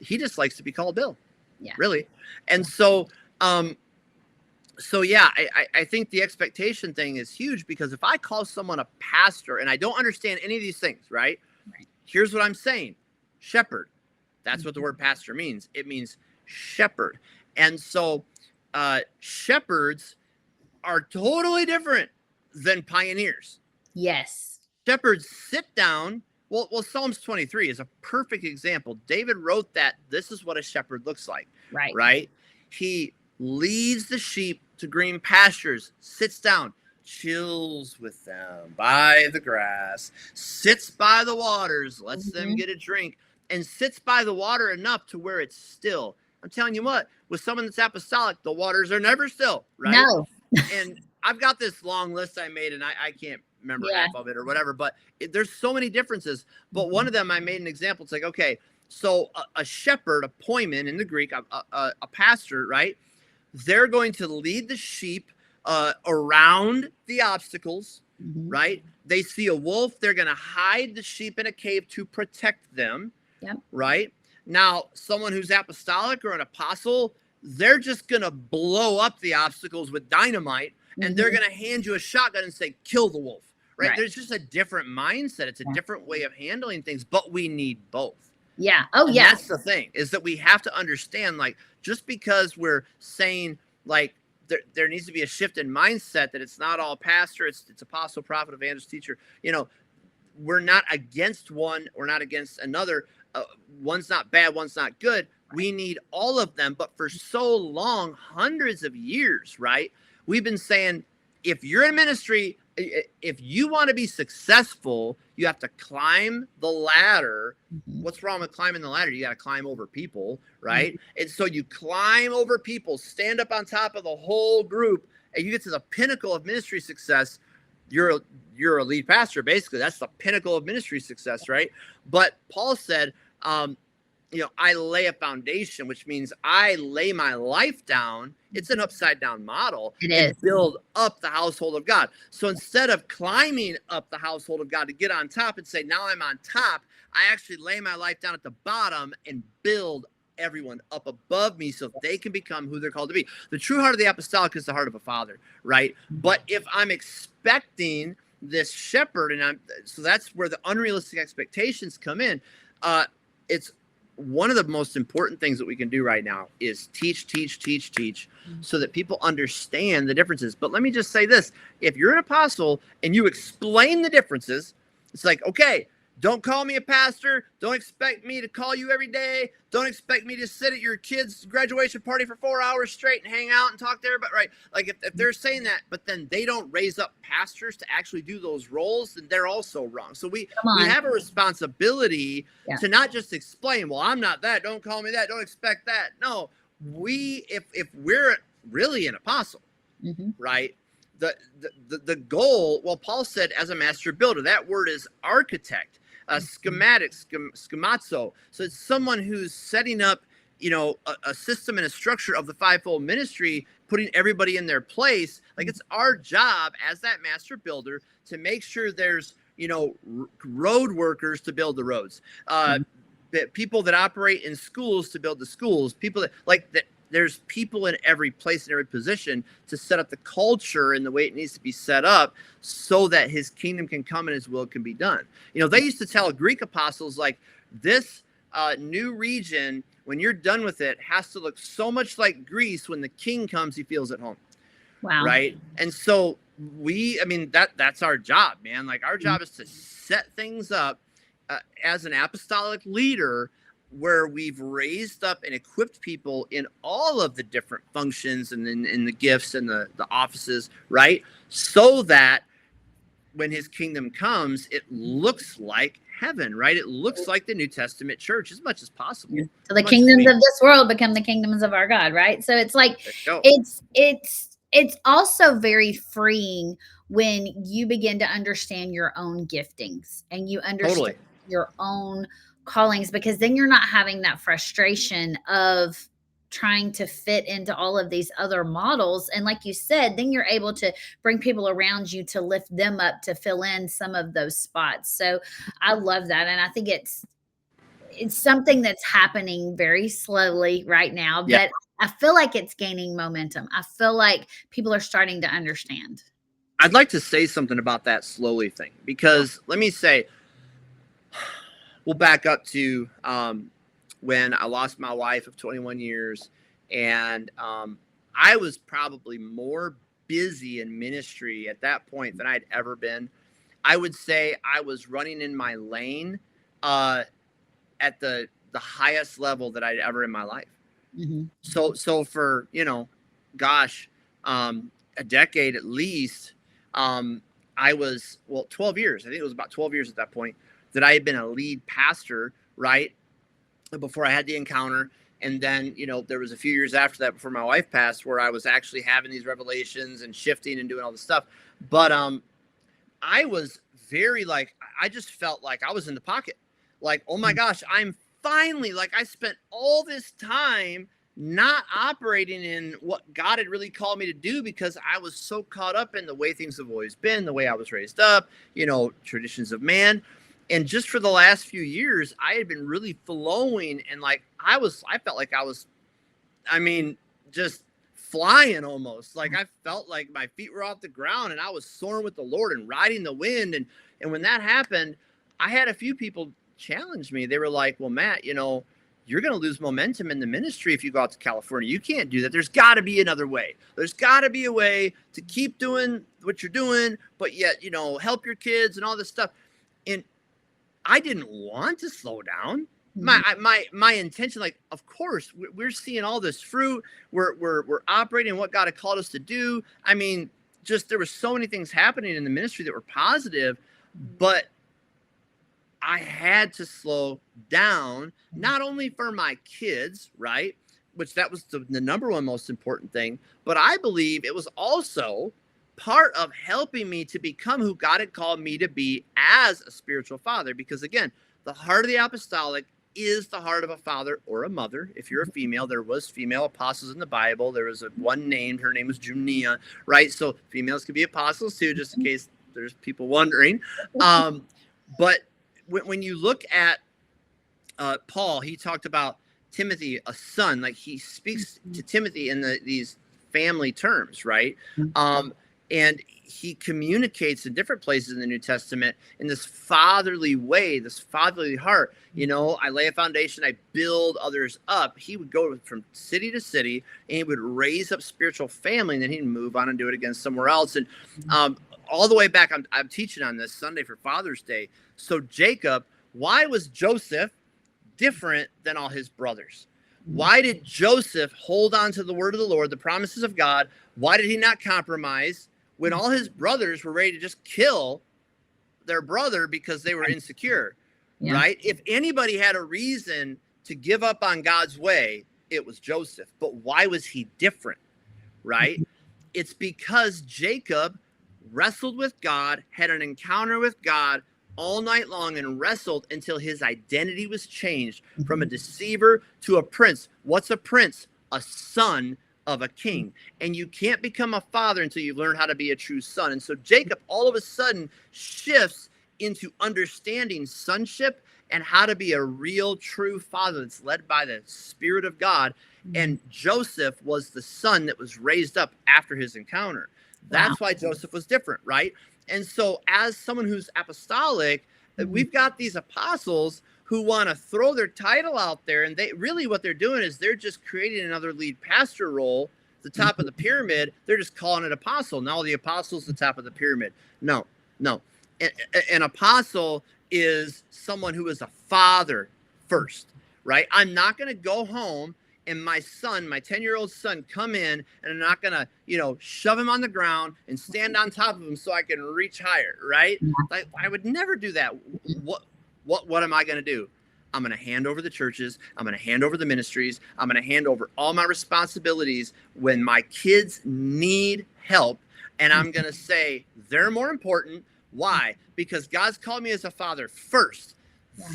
[SPEAKER 2] he just likes to be called Bill.
[SPEAKER 1] Yeah.
[SPEAKER 2] Really. And so yeah, I think the expectation thing is huge because if I call someone a pastor and I don't understand any of these things, right? Here's what I'm saying. Shepherd. That's what the word pastor means. It means shepherd. And so shepherds are totally different than pioneers.
[SPEAKER 1] Yes.
[SPEAKER 2] Shepherds sit down. Well, Psalms 23 is a perfect example. David wrote that this is what a shepherd looks like. Right? He leads the sheep to green pastures, sits down, chills with them by the grass, sits by the waters, lets them get a drink, and sits by the water enough to where it's still. I'm telling you what, with someone that's apostolic, the waters are never still, right?
[SPEAKER 1] No.
[SPEAKER 2] And I've got this long list I made, and I can't remember half of it or whatever, but there's so many differences. But one of them, I made an example. It's like, okay, so a shepherd, a poimen in the Greek, a pastor, right? They're going to lead the sheep around the obstacles, right? They see a wolf. They're going to hide the sheep in a cave to protect them, right? Now, someone who's apostolic or an apostle, they're just going to blow up the obstacles with dynamite, and they're going to hand you a shotgun and say, kill the wolf, right? There's just a different mindset. It's a different way of handling things, but we need both.
[SPEAKER 1] Yeah. Oh, yeah.
[SPEAKER 2] That's the thing, is that we have to understand, like, just because we're saying, like, there needs to be a shift in mindset that it's not all pastor, it's apostle, prophet, evangelist, teacher. We're not against one, we're not against another. One's not bad, one's not good. We need all of them. But for so long, hundreds of years, right, we've been saying, if you're in ministry, if you want to be successful, you have to climb the ladder. What's wrong with climbing the ladder? You got to climb over people, right? And so you climb over people, stand up on top of the whole group, and you get to the pinnacle of ministry success. You're a lead pastor, basically. That's the pinnacle of ministry success, right? But Paul said, I lay a foundation, which means I lay my life down. It's an upside down model.
[SPEAKER 1] It is.
[SPEAKER 2] And build up the household of God. So instead of climbing up the household of God to get on top and say, now I'm on top, I actually lay my life down at the bottom and build everyone up above me so they can become who they're called to be. The true heart of the apostolic is the heart of a father, right? But if I'm expecting this shepherd, so that's where the unrealistic expectations come in. It's one of the most important things that we can do right now is teach so that people understand the differences. But let me just say this. If you're an apostle and you explain the differences, it's like, okay, don't call me a pastor. Don't expect me to call you every day. Don't expect me to sit at your kid's graduation party for 4 hours straight and hang out and talk to everybody, right? Like if they're saying that, but then they don't raise up pastors to actually do those roles, then they're also wrong. So we have a responsibility to not just explain, well, I'm not that. Don't call me that. Don't expect that. No, if we're really an apostle, right? The goal, well, Paul said as a master builder, that word is architect, schematic, schemazo. So it's someone who's setting up, a system and a structure of the fivefold ministry, putting everybody in their place. Like, it's our job as that master builder to make sure there's, road workers to build the roads, people that operate in schools to build the schools, people that there's people in every place, in every position, to set up the culture and the way it needs to be set up so that his kingdom can come and his will can be done. They used to tell Greek apostles, like, this new region, when you're done with it, has to look so much like Greece. When the king comes, he feels at home.
[SPEAKER 1] Wow.
[SPEAKER 2] Right. And so that's our job, man. Like, our job is to set things up as an apostolic leader, where we've raised up and equipped people in all of the different functions and in the gifts and the offices, right? So that when his kingdom comes, it looks like heaven, right? It looks like the New Testament church as much as possible.
[SPEAKER 1] So the kingdoms of this world become the kingdoms of our God, right? So it's like, it's also very freeing when you begin to understand your own giftings and you understand your own callings, because then you're not having that frustration of trying to fit into all of these other models. And like you said, then you're able to bring people around you to lift them up to fill in some of those spots. So I love that. And I think it's something that's happening very slowly right now, but I feel like it's gaining momentum. I feel like people are starting to understand.
[SPEAKER 2] I'd like to say something about that slowly thing, because let me say, we'll back up to when I lost my wife of 21 years. And I was probably more busy in ministry at that point than I'd ever been. I would say I was running in my lane at the highest level that I'd ever in my life. So for, a decade at least, I was, 12 years. I think it was about 12 years at that point that I had been a lead pastor, right, before I had the encounter. And then, there was a few years after that, before my wife passed, where I was actually having these revelations and shifting and doing all this stuff. But I was very, I just felt like I was in the pocket. Like, oh my gosh, I'm finally, I spent all this time not operating in what God had really called me to do, because I was so caught up in the way things have always been, the way I was raised up, traditions of man. And just for the last few years, I had been really flowing, and I felt like I was, just flying almost. Like, I felt like my feet were off the ground and I was soaring with the Lord and riding the wind. And when that happened, I had a few people challenge me. They were like, well, Matt, you're going to lose momentum in the ministry if you go out to California. You can't do that. There's got to be another way. There's got to be a way to keep doing what you're doing, but yet, help your kids and all this stuff. And I didn't want to slow down. My intention, of course, we're seeing all this fruit. We're operating what God had called us to do. There were so many things happening in the ministry that were positive, but I had to slow down, not only for my kids, right, which that was the number one most important thing, but I believe it was also part of helping me to become who God had called me to be as a spiritual father. Because again, the heart of the apostolic is the heart of a father or a mother. If you're a female, there was female apostles in the Bible. There was one named, her name was Junia, right? So females could be apostles too, just in case there's people wondering. But when you look at Paul, he talked about Timothy, a son. Like, he speaks to Timothy in these family terms, right? And he communicates in different places in the New Testament in this fatherly way, this fatherly heart. I lay a foundation, I build others up. He would go from city to city, and he would raise up spiritual family, and then he'd move on and do it again somewhere else. And all the way back, I'm teaching on this Sunday for Father's Day. So Jacob, why was Joseph different than all his brothers? Why did Joseph hold on to the word of the Lord, the promises of God? Why did he not compromise when all his brothers were ready to just kill their brother because they were insecure, right? If anybody had a reason to give up on God's way, it was Joseph. But why was he different, right? It's because Jacob wrestled with God, had an encounter with God all night long, and wrestled until his identity was changed from a deceiver to a prince. What's a prince? A son of a king. And you can't become a father until you learn how to be a true son. And so Jacob all of a sudden shifts into understanding sonship and how to be a real true father that's led by the Spirit of God. And Joseph was the son that was raised up after his encounter. That's why Joseph was different, right? And so as someone who's apostolic, we've got these apostles who want to throw their title out there. And they really, what they're doing is they're just creating another lead pastor role, the top of the pyramid. They're just calling it apostle. Now the apostle's the top of the pyramid. No. An apostle is someone who is a father first, right? I'm not going to go home and my son, my 10-year-old son, come in, and I'm not going to, shove him on the ground and stand on top of him so I can reach higher, right? I would never do that. What am I going to do? I'm going to hand over the churches. I'm going to hand over the ministries. I'm going to hand over all my responsibilities when my kids need help. And I'm going to say they're more important. Why? Because God's called me as a father first,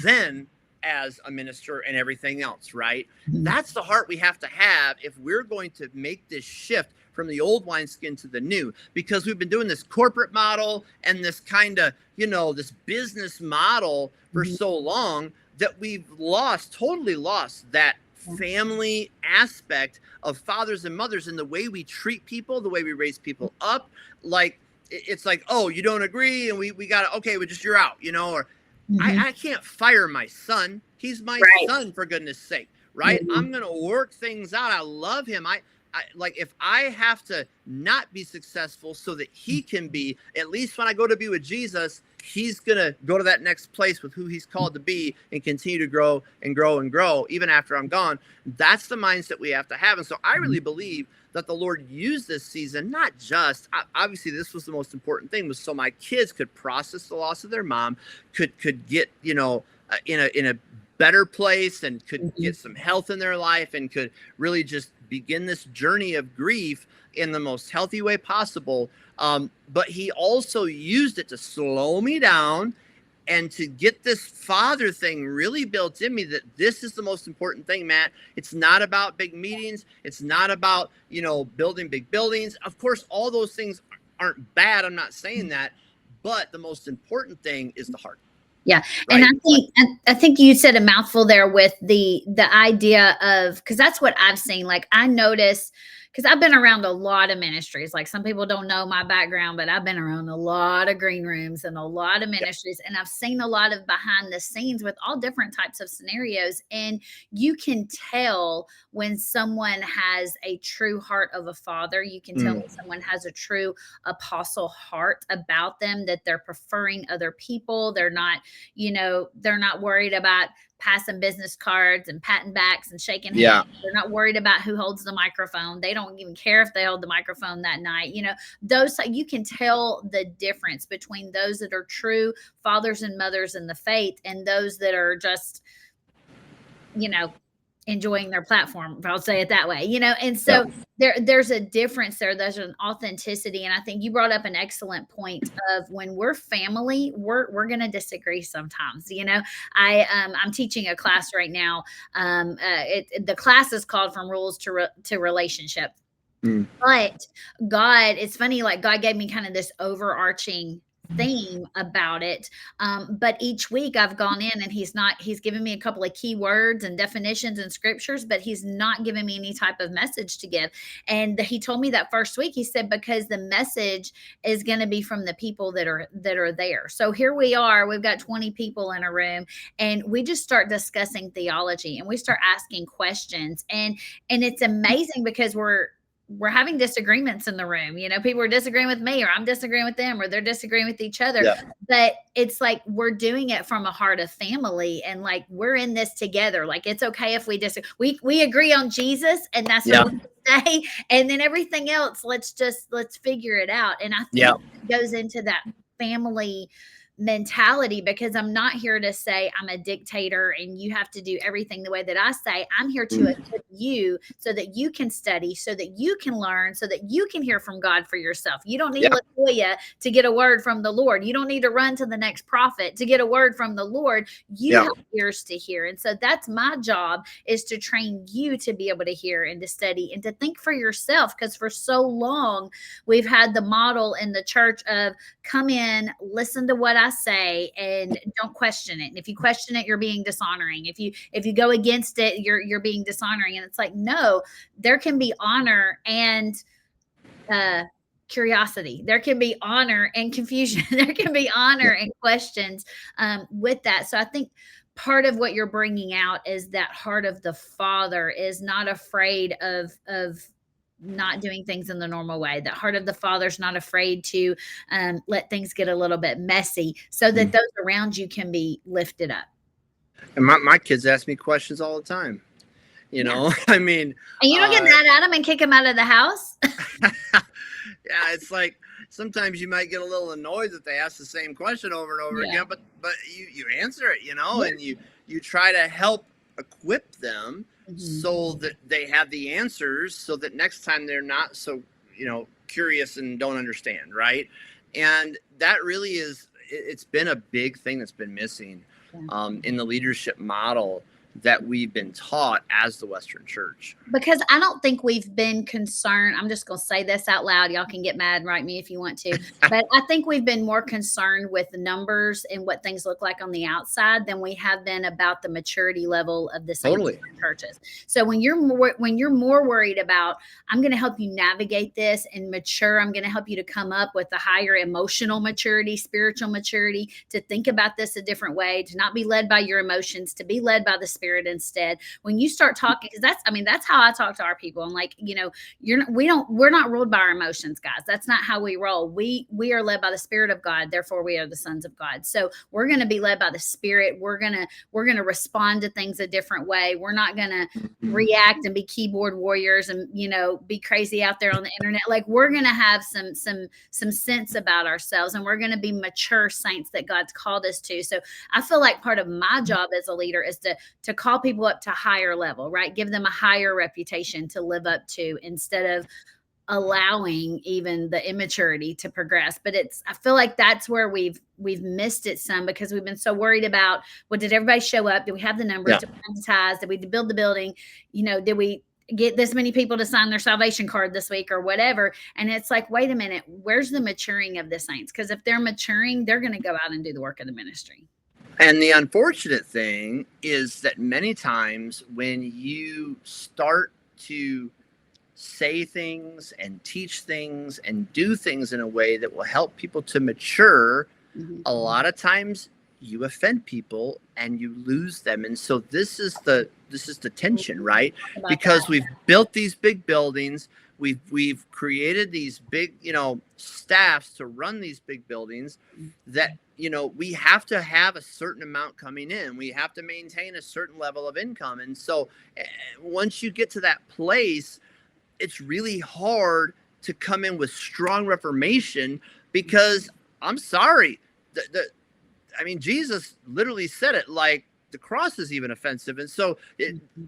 [SPEAKER 2] then as a minister and everything else, right? That's the heart we have to have if we're going to make this shift from the old wineskin to the new, because we've been doing this corporate model and this kind of, this business model for so long that we've totally lost that family aspect of fathers and mothers in the way we treat people, the way we raise people up. Like, it's like, oh, you don't agree, and we got to, okay, you're out, or I can't fire my son. He's my son, for goodness sake, right? I'm going to work things out. I love him. I like, if I have to not be successful so that he can be, at least when I go to be with Jesus, he's going to go to that next place with who he's called to be and continue to grow and grow and grow, even after I'm gone. That's the mindset we have to have. And so I really believe that the Lord used this season, not just, obviously this was the most important thing, was so my kids could process the loss of their mom, could get, in a better place, and could get some health in their life, and could really just begin this journey of grief in the most healthy way possible. But he also used it to slow me down and to get this father thing really built in me, that this is the most important thing, Matt. It's not about big meetings. It's not about, building big buildings. Of course, all those things aren't bad. I'm not saying that. But the most important thing is the heart.
[SPEAKER 1] Yeah.
[SPEAKER 2] Right?
[SPEAKER 1] And I think you said a mouthful there with the idea of, because that's what I've seen. Like, I notice, because I've been around a lot of ministries. Like, some people don't know my background, but I've been around a lot of green rooms and a lot of ministries. And I've seen a lot of behind the scenes with all different types of scenarios. And you can tell when someone has a true heart of a father. You can tell when someone has a true apostle heart about them, that they're preferring other people. They're not, they're not worried about passing business cards and patting backs and shaking hands. They're not worried about who holds the microphone. They don't even care if they hold the microphone that night. Those, you can tell the difference between those that are true fathers and mothers in the faith and those that are just, enjoying their platform, if I'll say it that way, and so there's a difference there. There's an authenticity. And I think you brought up an excellent point of, when we're family, we're going to disagree sometimes. I'm teaching a class right now. The class is called From Rules to Relationship. But God, it's funny, like, God gave me kind of this overarching theme about it. But each week I've gone in and he's given me a couple of key words and definitions and scriptures, but he's not given me any type of message to give. And he told me that first week, he said, because the message is going to be from the people that are there. So here we are, we've got 20 people in a room, and we just start discussing theology, and we start asking questions. And it's amazing, because we're having disagreements in the room. People are disagreeing with me, or I'm disagreeing with them, or they're disagreeing with each other. But it's like, we're doing it from a heart of family, and like, we're in this together. Like, it's okay if we disagree. We agree on Jesus, and that's what we say. And then everything else, let's figure it out. And I think it goes into that family mentality, because I'm not here to say I'm a dictator and you have to do everything the way that I say. I'm here to equip you so that you can study, so that you can learn, so that you can hear from God for yourself. You don't need
[SPEAKER 2] Yeah.
[SPEAKER 1] Latoya to get a word from the Lord. You don't need to run to the next prophet to get a word from the Lord. You
[SPEAKER 2] Yeah.
[SPEAKER 1] have ears to hear. And so that's my job, is to train you to be able to hear and to study and to think for yourself. Because for so long, we've had the model in the church of come in, listen to what I say, and don't question it. And if you question it, you're being dishonoring. If you go against it, you're being dishonoring. And it's like, no, there can be honor and curiosity. There can be honor and confusion. There can be honor and questions with that. So I think part of what you're bringing out is that heart of the Father is not afraid of not doing things in the normal way. The heart of the Father's not afraid to let things get a little bit messy, so that those around you can be lifted up.
[SPEAKER 2] And my kids ask me questions all the time. You know, I mean,
[SPEAKER 1] and you don't get mad at them and kick them out of the house.
[SPEAKER 2] yeah, it's like sometimes you might get a little annoyed that they ask the same question over and over again, but you answer it, you know, and you try to help equip them so that they have the answers, so that next time they're not so, you know, curious and don't understand, right? And that really is, it's been a big thing that's been missing in the leadership model that we've been taught as the Western church.
[SPEAKER 1] Because I don't think we've been concerned. I'm just going to say this out loud. Y'all can get mad and write me if you want to. But I think we've been more concerned with the numbers and what things look like on the outside than we have been about the maturity level of the saints in churches. So when you're more worried about, I'm going to help you navigate this and mature, I'm going to help you to come up with a higher emotional maturity, spiritual maturity, to think about this a different way, to not be led by your emotions, to be led by the Spirit instead. When you start talking, because that's how I talk to our people. I'm like, you know, we're not ruled by our emotions, guys. That's not how we roll. We are led by the Spirit of God. Therefore, we are the sons of God. So we're going to be led by the Spirit. We're going to respond to things a different way. We're not going to react and be keyboard warriors and, you know, be crazy out there on the internet. Like, we're going to have some sense about ourselves, and we're going to be mature saints that God's called us to. So I feel like part of my job as a leader is to call people up to higher level, right? Give them a higher reputation to live up to, instead of allowing even the immaturity to progress. But I feel like that's where we've missed it some, because we've been so worried about, well, did everybody show up? Did we have the numbers? Did we have the ties? Did we build the building? You know, did we get this many people to sign their salvation card this week or whatever? And it's like, wait a minute, where's the maturing of the saints? Because if they're maturing, they're going to go out and do the work of the ministry.
[SPEAKER 2] And the unfortunate thing is that many times when you start to say things and teach things and do things in a way that will help people to mature, a lot of times you offend people and you lose them. And so this is the tension, right? Because we've built these big buildings, we've created these big, you know, staffs to run these big buildings that, you know, we have to have a certain amount coming in. We have to maintain a certain level of income. And so once you get to that place, it's really hard to come in with strong reformation, because I'm sorry, I mean, Jesus literally said it, like, the cross is even offensive. And so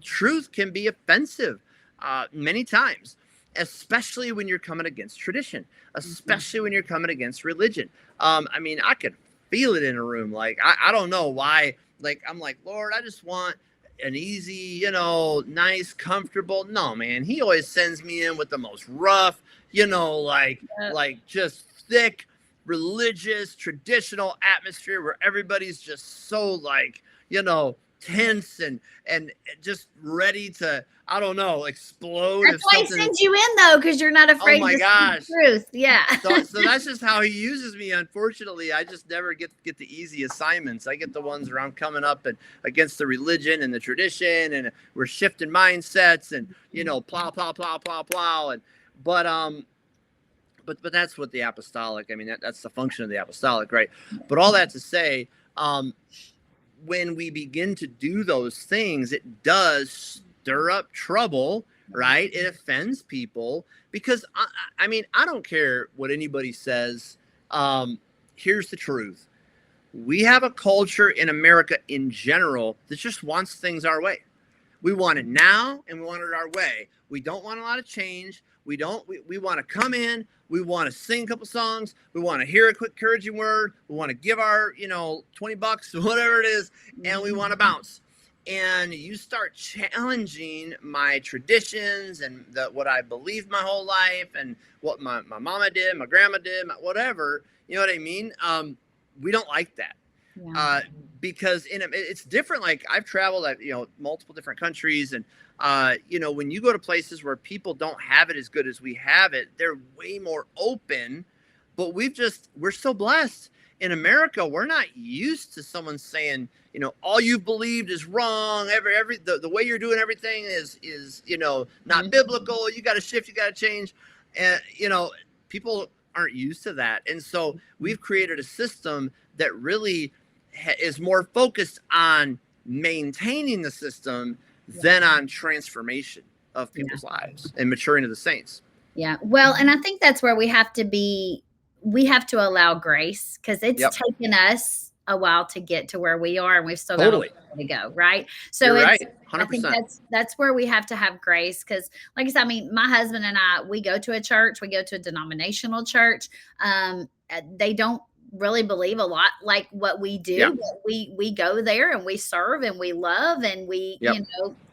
[SPEAKER 2] truth can be offensive many times, especially when you're coming against tradition, especially when you're coming against religion. I mean, I could feel it in a room. Like, I don't know why. Like, I'm like, Lord, I just want an easy, you know, nice, comfortable. No, man, he always sends me in with the most rough, you know, like just thick, religious, traditional atmosphere where everybody's just so, like, you know, tense and just ready to, I don't know, explode.
[SPEAKER 1] That's why he sends you in, though, because you're not afraid to speak the truth. Yeah.
[SPEAKER 2] So that's just how he uses me. Unfortunately, I just never get the easy assignments. I get the ones where I'm coming up and against the religion and the tradition, and we're shifting mindsets and, you know, plow. And but that's what the apostolic, I mean, that's the function of the apostolic, right? But all that to say, when we begin to do those things, it does stir up trouble, right? It offends people, because I mean, I don't care what anybody says. Here's the truth. we have a culture in America in general that just wants things our way. We want it now, and we want it our way. We don't want a lot of change. We want to come in. We want to sing a couple songs. We want to hear a quick encouraging word. We want to give our, $20, whatever it is, and we want to bounce. And you start challenging my traditions and what I believed my whole life and what my mama did, my grandma did, whatever. You know what I mean? We don't like that. Yeah. Because it's different. Like I've traveled, multiple different countries, and when you go to places where people don't have it as good as we have it, they're way more open. But we're so blessed in America. We're not used to someone saying, all you believed is wrong. The way you're doing everything is not biblical. You got to shift. You got to change. And people aren't used to that, and so we've created a system that really is more focused on maintaining the system than on transformation of people's lives and maturing of the saints.
[SPEAKER 1] Yeah. Well, and I think that's where we have to allow grace, because it's taken us a while to get to where we are, and we've still got a way to go. Right. So
[SPEAKER 2] You're right. 100%.
[SPEAKER 1] I think that's where we have to have grace. Cause like I said, my husband and I, we go to a church, we go to a denominational church. They don't really believe a lot like what we do. Yeah. We go there and we serve and we love and we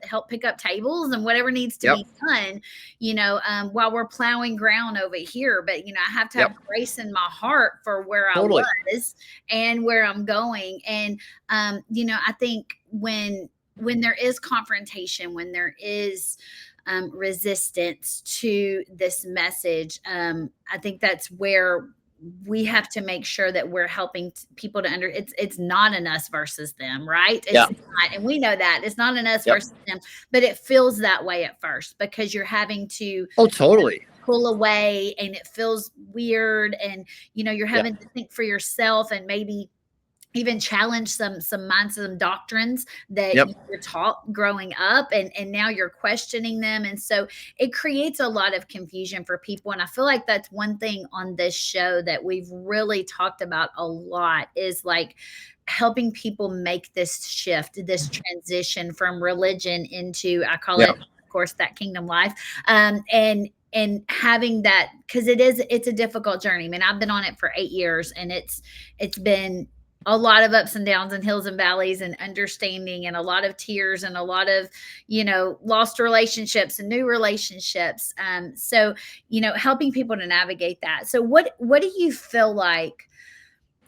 [SPEAKER 1] help pick up tables and whatever needs to be done, while we're plowing ground over here. But I have to have grace in my heart for where I was and where I'm going. And I think when there is confrontation, when there is resistance to this message, I think that's where we have to make sure that we're helping people to it's not an us versus them, right? It's not, and we know that it's not an us versus them, but it feels that way at first because you're having to pull away, and it feels weird, and you're having to think for yourself and maybe even challenge some minds, some doctrines that you were taught growing up, and now you're questioning them. And so it creates a lot of confusion for people. And I feel like that's one thing on this show that we've really talked about a lot, is like helping people make this shift, this transition from religion into, I call it, of course, that kingdom life. And having that, because it's a difficult journey. I mean, I've been on it for 8 years, and it's been a lot of ups and downs and hills and valleys and understanding, and a lot of tears, and a lot of, lost relationships and new relationships. So, helping people to navigate that. So what do you feel like,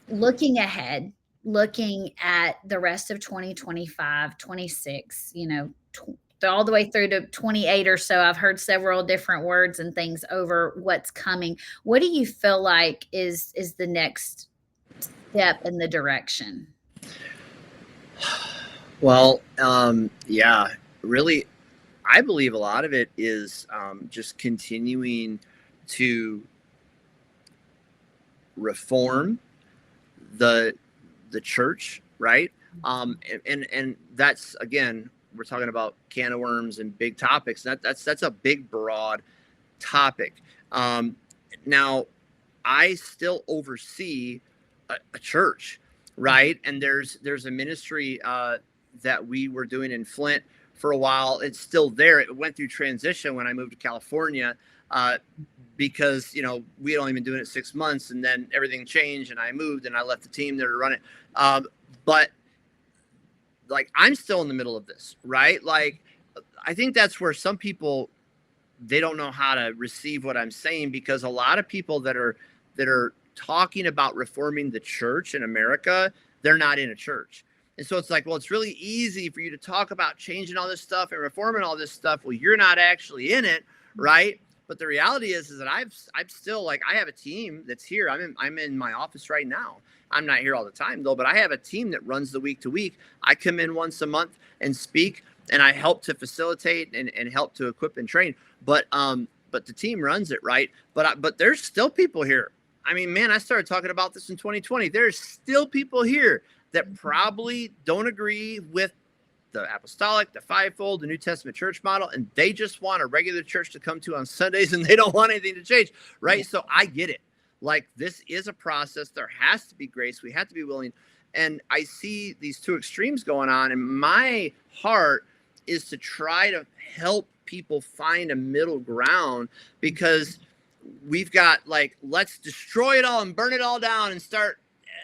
[SPEAKER 1] looking ahead, looking at the rest of 2025, 26, all the way through to 28 or so? I've heard several different words and things over what's coming. What do you feel like is the next step in the direction?
[SPEAKER 2] Well, really, I believe a lot of it is just continuing to reform the church, right? And that's, again, we're talking about can of worms and big topics. That's a big, broad topic. Now, I still oversee a church, right? And there's a ministry that we were doing in Flint for a while. It's still there. It went through transition when I moved to California because we had only been doing it 6 months, and then everything changed, and I moved, and I left the team there to run it. But like, I'm still in the middle of this, right? Like, I think that's where some people, they don't know how to receive what I'm saying, because a lot of people that are talking about reforming the church in America, they're not in a church. And so it's like, well, it's really easy for you to talk about changing all this stuff and reforming all this stuff. Well, you're not actually in it, right? But the reality is that I'm still, like, I have a team that's here. I'm in my office right now. I'm not here all the time though, but I have a team that runs the week to week. I come in once a month and speak, and I help to facilitate and help to equip and train. But the team runs it, right? But there's still people here. I mean, man, I started talking about this in 2020. There's still people here that probably don't agree with the apostolic, the fivefold, the New Testament church model, and they just want a regular church to come to on Sundays, and they don't want anything to change, right? So I get it. Like, this is a process. There has to be grace. We have to be willing. And I see these two extremes going on, and my heart is to try to help people find a middle ground, because we've got like, let's destroy it all and burn it all down and start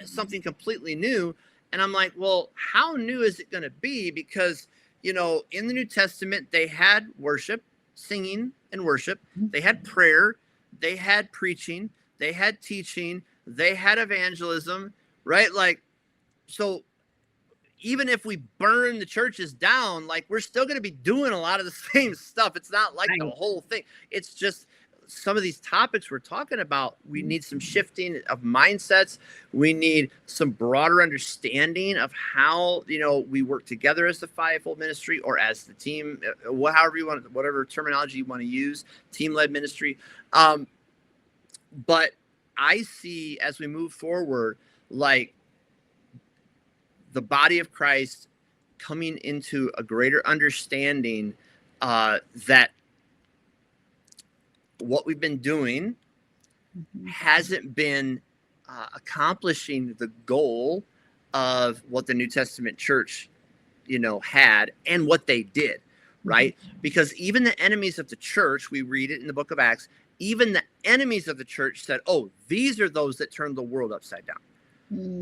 [SPEAKER 2] something completely new. And I'm like, well, how new is it going to be? Because, you know, in the New Testament, they had worship, singing and worship. They had prayer. They had preaching. They had teaching. They had evangelism, right? Like, so even if we burn the churches down, like, we're still going to be doing a lot of the same stuff. It's not like the whole thing. It's just some of these topics we're talking about. We need some shifting of mindsets. We need some broader understanding of how, you know, we work together as the fivefold ministry, or as the team, however you want, whatever terminology you want to use, team-led ministry. But I see, as we move forward, like, the body of Christ coming into a greater understanding that what we've been doing hasn't been accomplishing the goal of what the New Testament church, you know, had and what they did, right? Because even the enemies of the church, we read it in the book of Acts, even the enemies of the church said, oh, these are those that turned the world upside down.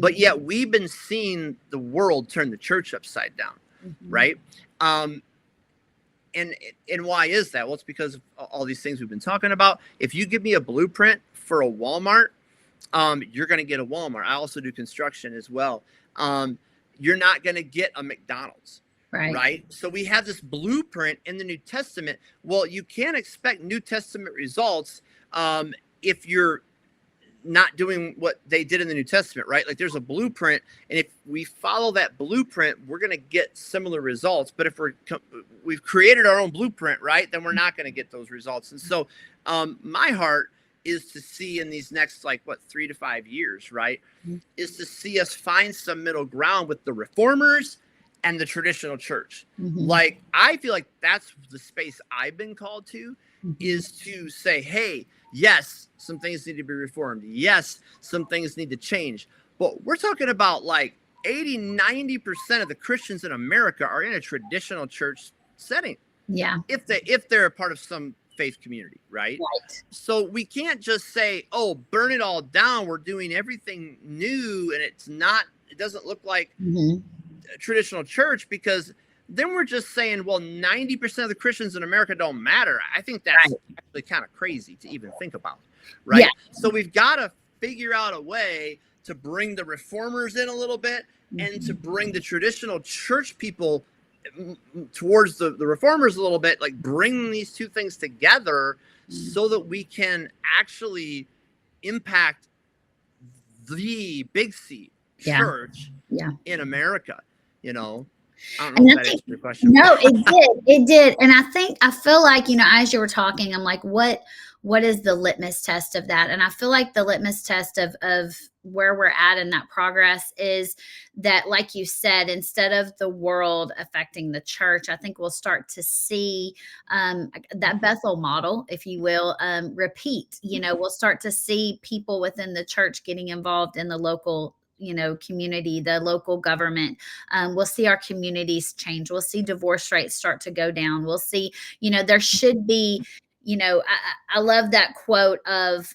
[SPEAKER 2] But yet we've been seeing the world turn the church upside down, right? And why is that? Well, it's because of all these things we've been talking about. If you give me a blueprint for a Walmart, you're going to get a Walmart. I also do construction as well. You're not going to get a McDonald's, right? So we have this blueprint in the New Testament. Well, you can't expect New Testament results if you're not doing what they did in the New Testament, right? Like, there's a blueprint, and if we follow that blueprint, we're going to get similar results. But if we've created our own blueprint, right, then we're not going to get those results. And so my heart is to see in these next, 3 to 5 years, right, is to see us find some middle ground with the reformers and the traditional church. Like, I feel like that's the space I've been called to, is to say, hey, yes, some things need to be reformed. Yes, some things need to change. But we're talking about like 80-90% of the Christians in America are in a traditional church setting. Yeah. If they're a part of some faith community, right? So we can't just say, oh, burn it all down. We're doing everything new, and it doesn't look like a traditional church, because then we're just saying, well, 90% of the Christians in America don't matter. I think that's actually kind of crazy to even think about, right? Yeah. So we've got to figure out a way to bring the reformers in a little bit, and to bring the traditional church people towards the reformers a little bit, like bring these two things together so that we can actually impact the big C church in America, you know? I don't know if that answered your question.
[SPEAKER 1] No, it did. It did. And I feel like, you know, as you were talking, I'm like, what is the litmus test of that? And I feel like the litmus test of where we're at in that progress is that, like you said, instead of the world affecting the church, I think we'll start to see that Bethel model, if you will, repeat. You know, we'll start to see people within the church getting involved in the local, you know, community, the local government. We'll see our communities change. We'll see divorce rates start to go down. We'll see, you know, there should be, you know, I love that quote of,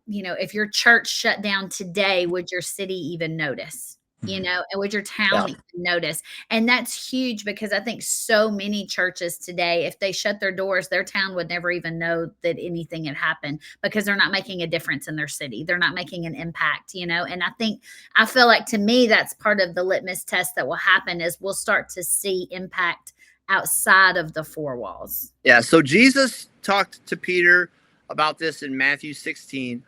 [SPEAKER 1] you know, if your church shut down today, would your city even notice? You know, and would your town even notice? And that's huge, because I think so many churches today, if they shut their doors, their town would never even know that anything had happened, because they're not making a difference in their city. They're not making an impact, you know? And I feel like, to me, that's part of the litmus test that will happen, is we'll start to see impact outside of the four walls.
[SPEAKER 2] Yeah. So Jesus talked to Peter about this in Matthew 16.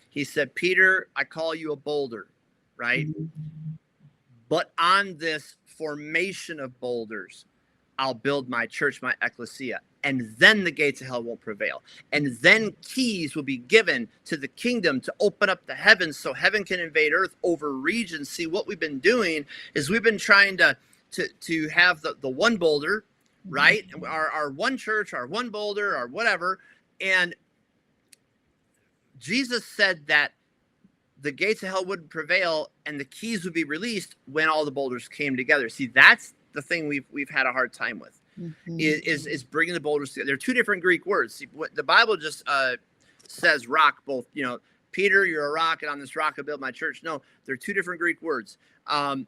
[SPEAKER 2] He said, Peter, I call you a boulder, right? But on this formation of boulders, I'll build my church, my Ekklesia, and then the gates of hell won't prevail. And then keys will be given to the kingdom to open up the heavens so heaven can invade earth over regions. See, what we've been doing is we've been trying to have the one boulder, right? Our one church, our one boulder, or whatever. And Jesus said that the gates of hell wouldn't prevail and the keys would be released when all the boulders came together. See, that's the thing we've had a hard time with, is bringing the boulders together. They're two different Greek words. See, what the Bible just says rock, both, Peter, you're a rock, and on this rock I build my church. No, they're two different Greek words. And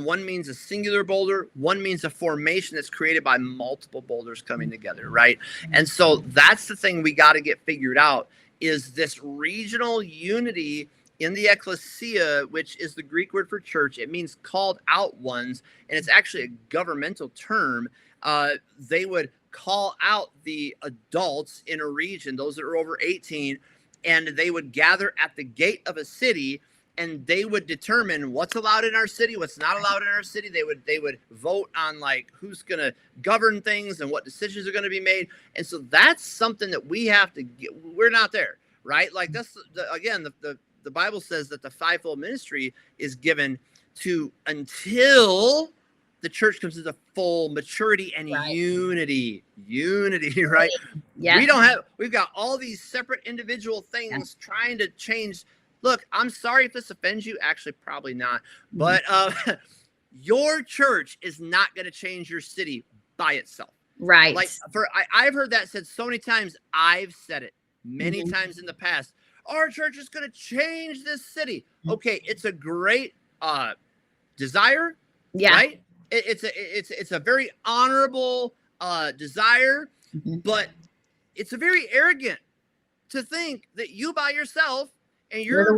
[SPEAKER 2] one means a singular boulder, one means a formation that's created by multiple boulders coming together, right? And so that's the thing we got to get figured out, is this regional unity in the Ekklesia, which is the Greek word for church. It means called out ones, and it's actually a governmental term. They would call out the adults in a region, those that are over 18, and they would gather at the gate of a city, and they would determine what's allowed in our city, what's not allowed in our city. They would vote on like who's going to govern things and what decisions are going to be made. And so that's something that we have to get. We're not there, right? Like that's the Bible says that the fivefold ministry is given to until the church comes into full maturity and unity, right? Yeah. We've got all these separate individual things trying to change. Look, I'm sorry if this offends you. Actually, probably not. But your church is not going to change your city by itself.
[SPEAKER 1] Right.
[SPEAKER 2] Like I've heard that said so many times. I've said it many times in the past. Our church is going to change this city. Okay, it's a great desire. Yeah. Right. It's a very honorable desire, but it's a very arrogant to think that you by yourself and your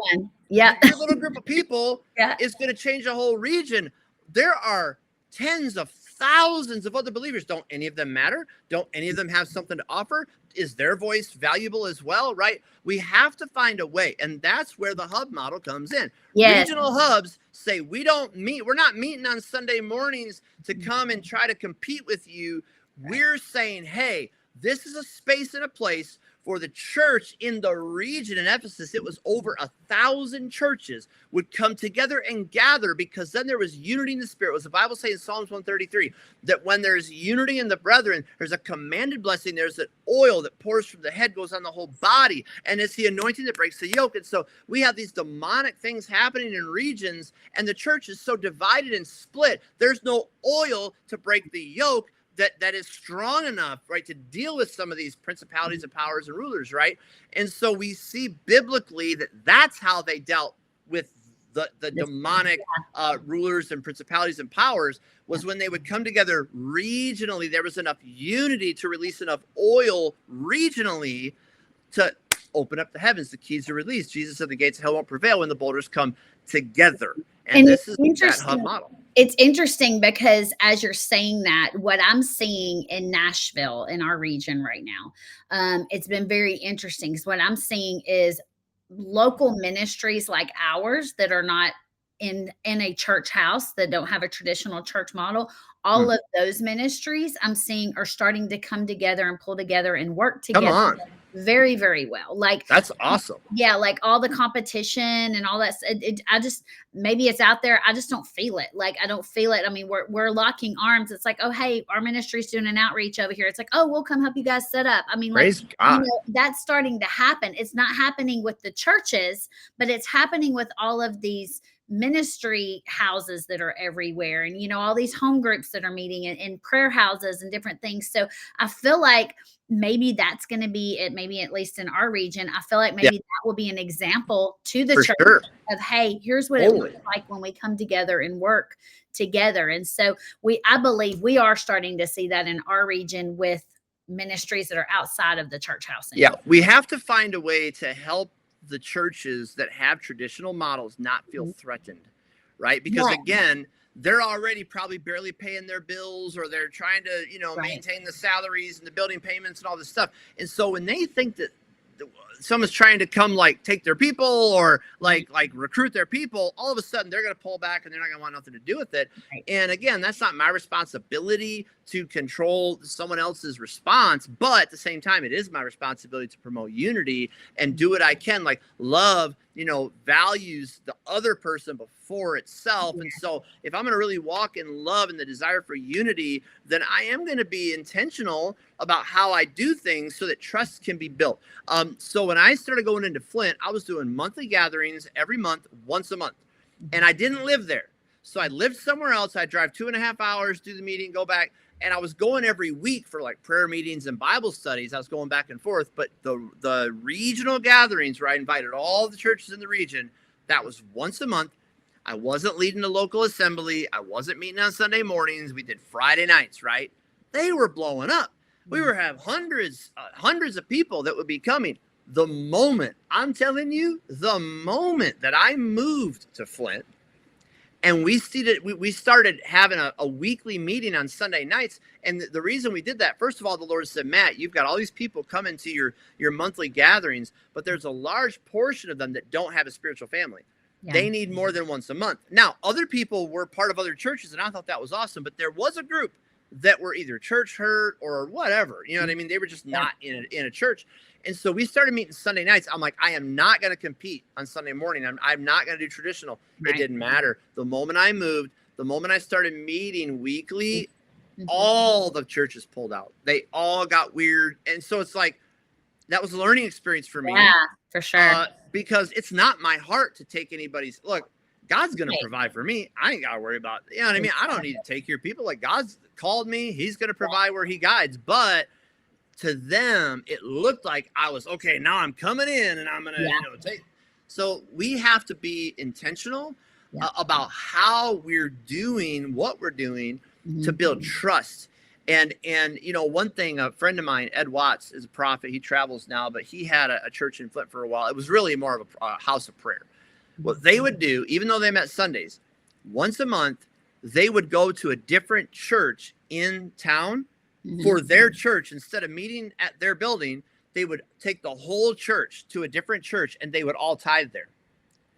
[SPEAKER 2] little group of people is going to change a whole region. There are tens of thousands of other believers. Don't any of them matter? Don't any of them have something to offer? Is their voice valuable as well? Right? We have to find a way. And that's where the hub model comes in. Yes. Regional hubs say we're not meeting on Sunday mornings to come and try to compete with you. We're saying, hey, this is a space and a place for the church in the region. In Ephesus, it was over 1,000 churches would come together and gather, because then there was unity in the spirit. Was the Bible saying in Psalms 133 that when there's unity in the brethren, there's a commanded blessing. There's an oil that pours from the head, goes on the whole body, and it's the anointing that breaks the yoke. And so we have these demonic things happening in regions, and the church is so divided and split. There's no oil to break the yoke that is strong enough, right, to deal with some of these principalities and powers and rulers, right? And so we see biblically that that's how they dealt with the demonic rulers and principalities and powers, was when they would come together regionally. There was enough unity to release enough oil regionally to open up the heavens. The keys are released. Jesus said the gates of hell won't prevail when the boulders come together. And this is that hub model.
[SPEAKER 1] It's interesting because as you're saying that, what I'm seeing in Nashville, in our region right now, it's been very interesting, because what I'm seeing is local ministries like ours that are not in a church house, that don't have a traditional church model. All of those ministries I'm seeing are starting to come together and pull together and work together.
[SPEAKER 2] Come on.
[SPEAKER 1] Very, very well. Like,
[SPEAKER 2] that's awesome.
[SPEAKER 1] Yeah. Like all the competition and all that. I just, maybe it's out there. I just don't feel it. Like, I don't feel it. I mean, we're locking arms. It's like, oh, hey, our ministry's doing an outreach over here. It's like, oh, we'll come help you guys set up. I mean,
[SPEAKER 2] praise God.
[SPEAKER 1] That's starting to happen. It's not happening with the churches, but it's happening with all of these ministry houses that are everywhere, and all these home groups that are meeting in prayer houses and different things. So I feel like maybe that's going to be it, maybe at least in our region. I feel like maybe that will be an example to the church of, hey, here's what it looks like when we come together and work together. And so I believe we are starting to see that in our region with ministries that are outside of the church house.
[SPEAKER 2] Yeah, we have to find a way to help the churches that have traditional models not feel threatened, right? Because again, they're already probably barely paying their bills, or they're trying to, maintain the salaries and the building payments and all this stuff. And so when they think that someone's trying to come like take their people or like recruit their people, all of a sudden they're going to pull back and they're not going to want nothing to do with it. Right. And again, that's not my responsibility to control someone else's response, but at the same time, it is my responsibility to promote unity and do what I can. Like love, values the other person before itself. And so if I'm going to really walk in love and the desire for unity, then I am going to be intentional about how I do things so that trust can be built. So when I started going into Flint, I was doing monthly gatherings every month, once a month. And I didn't live there. So I lived somewhere else. I'd drive 2.5 hours, do the meeting, go back. And I was going every week for like prayer meetings and Bible studies. I was going back and forth. But the regional gatherings where I invited all the churches in the region, that was once a month. I wasn't leading the local assembly. I wasn't meeting on Sunday mornings. We did Friday nights, right? They were blowing up. We were having hundreds of people that would be coming. The moment, I'm telling you, the moment that I moved to Flint and we started having a weekly meeting on Sunday nights. And the reason we did that, first of all, the Lord said, Matt, you've got all these people coming to your monthly gatherings, but there's a large portion of them that don't have a spiritual family. Yeah. They need more than once a month. Now, other people were part of other churches, and I thought that was awesome. But there was a group that were either church hurt or whatever. You know what I mean? They were just not in a church. And so we started meeting Sunday nights. I'm like, I am not going to compete on Sunday morning. I'm not going to do traditional. Right. It didn't matter. The moment I moved, the moment I started meeting weekly, all the churches pulled out. They all got weird. And so it's like, that was a learning experience for me.
[SPEAKER 1] Yeah, for sure.
[SPEAKER 2] Because it's not my heart to take anybody's, look, God's going to provide for me. I ain't got to worry about, you know what I mean? I don't need to take your people. Like, God's called me. He's going to provide where he guides. But to them, it looked like I was, okay, now I'm coming in and I'm going to, take. So we have to be intentional about how we're doing what we're doing to build trust. And one thing, a friend of mine, Ed Watts, is a prophet. He travels now, but he had a church in Flint for a while. It was really more of a house of prayer. What they would do, even though they met Sundays, once a month, they would go to a different church in town for their church. Instead of meeting at their building, they would take the whole church to a different church, and they would all tithe there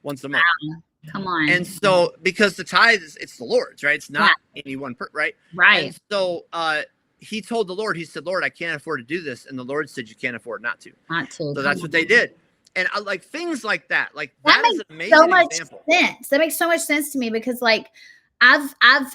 [SPEAKER 2] once a month.
[SPEAKER 1] Wow. Come on.
[SPEAKER 2] And so, because the tithe it's the Lord's, right? It's not any one right?
[SPEAKER 1] Right.
[SPEAKER 2] And so he told the Lord, he said, Lord, I can't afford to do this. And the Lord said, you can't afford not to. So that's what they did. And like things like that, like that is an amazing
[SPEAKER 1] so much
[SPEAKER 2] example.
[SPEAKER 1] Sense. That makes so much sense to me because like I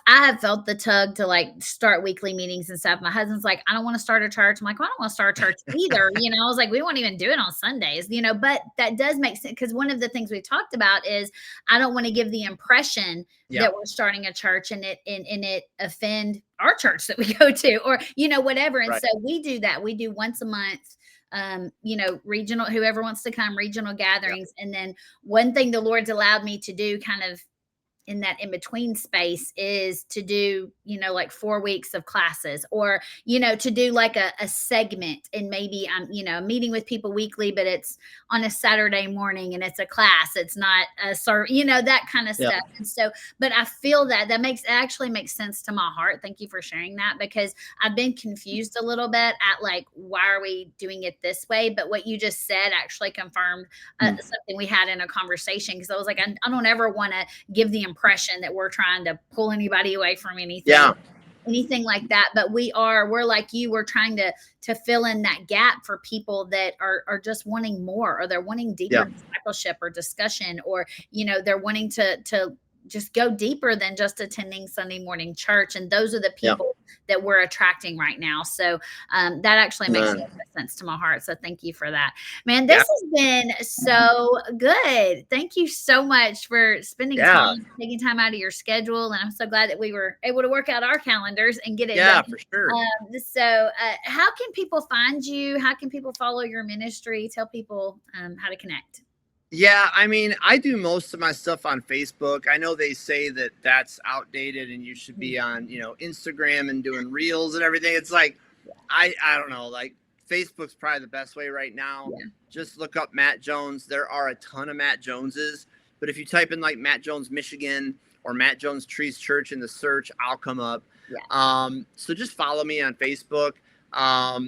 [SPEAKER 1] have felt the tug to like start weekly meetings and stuff. My husband's like, I don't want to start a church. I'm like, well, I don't want to start a church either. I was like, we won't even do it on Sundays, but that does make sense. Because one of the things we've talked about is I don't want to give the impression that we're starting a church and it offend our church that we go to or, whatever. And so we do that. We do once a month. Regional, whoever wants to come, regional gatherings. And then one thing the Lord's allowed me to do kind of in that in-between space is to do, like 4 weeks of classes or, to do like a segment and maybe I'm, meeting with people weekly, but it's on a Saturday morning and it's a class. It's not a that kind of stuff. And so, but I feel that actually makes sense to my heart. Thank you for sharing that because I've been confused a little bit at like, why are we doing it this way? But what you just said actually confirmed something we had in a conversation. Cause I was like, I don't ever want to give the impression that we're trying to pull anybody away from anything like that. But we're like you, we're trying to fill in that gap for people that are just wanting more, or they're wanting deeper discipleship or discussion, or, they're wanting to just go deeper than just attending Sunday morning church. And those are the people that we're attracting right now. So that actually makes sense to my heart. So thank you for that, man. This has been so good. Thank you so much for spending time, taking time out of your schedule. And I'm so glad that we were able to work out our calendars and get it done.
[SPEAKER 2] For sure.
[SPEAKER 1] So how can people find you? How can people follow your ministry? Tell people how to connect.
[SPEAKER 2] Yeah, I mean, I do most of my stuff on Facebook. I know they say that that's outdated and you should be on, Instagram and doing reels and everything. It's like, I don't know, like Facebook's probably the best way right now. Yeah. Just look up Matt Jones. There are a ton of Matt Joneses, but if you type in like Matt Jones, Michigan or Matt Jones Trees Church in the search, I'll come up. Yeah. So just follow me on Facebook. Our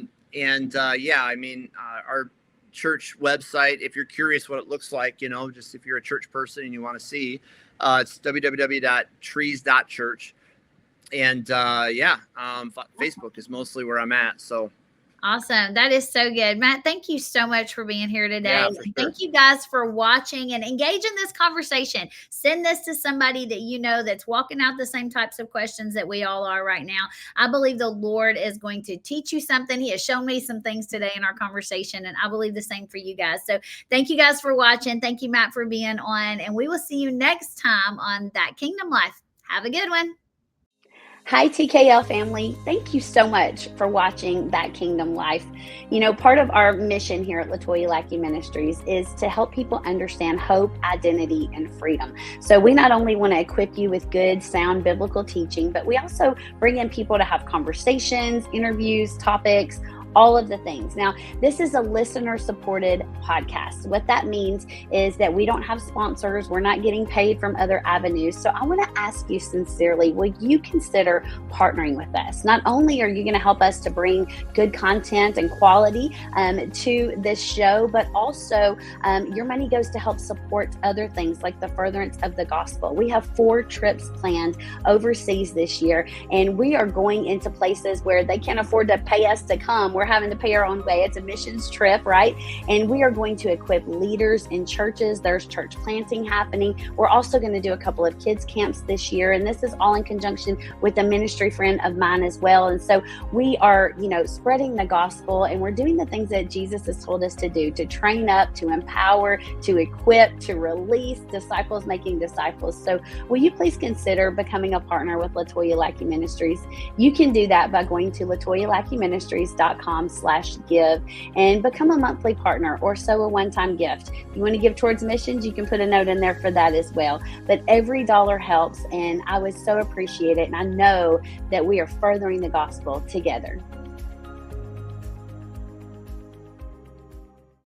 [SPEAKER 2] church website, if you're curious what it looks like, just if you're a church person and you want to see, it's www.trees.church. And Facebook is mostly where I'm at. So
[SPEAKER 1] Awesome. That is so good. Matt, thank you so much for being here today.
[SPEAKER 2] Yeah, for
[SPEAKER 1] And
[SPEAKER 2] sure.
[SPEAKER 1] thank you guys for watching and engage in this conversation. Send this to somebody that you know that's walking out the same types of questions that we all are right now. I believe the Lord is going to teach you something. He has shown me some things today in our conversation, and I believe the same for you guys. So thank you guys for watching. Thank you, Matt, for being on. And we will see you next time on That Kingdom Life. Have a good one.
[SPEAKER 3] Hi, TKL family. Thank you so much for watching That Kingdom Life. You know, part of our mission here at Latoya Lackey Ministries is to help people understand hope, identity, and freedom. So we not only want to equip you with good, sound biblical teaching, but we also bring in people to have conversations, interviews, topics, all of the things. Now, this is a listener-supported podcast. What that means is that we don't have sponsors. We're not getting paid from other avenues. So I want to ask you sincerely, will you consider partnering with us? Not only are you going to help us to bring good content and quality to this show, but also your money goes to help support other things like the furtherance of the gospel. We have 4 trips planned overseas this year, and we are going into places where they can't afford to pay us to come. We're having to pay our own way. It's a missions trip, right? And we are going to equip leaders in churches. There's church planting happening. We're also going to do a couple of kids camps this year. And this is all in conjunction with a ministry friend of mine as well. And so we are, spreading the gospel, and we're doing the things that Jesus has told us to do, to train up, to empower, to equip, to release disciples, making disciples. So will you please consider becoming a partner with Latoya Lackey Ministries? You can do that by going to latoyalackeyministries.com/give and become a monthly partner or sow a one-time gift. If you want to give towards missions, you can put a note in there for that as well. But every dollar helps, and I would so appreciate it. And I know that we are furthering the gospel together.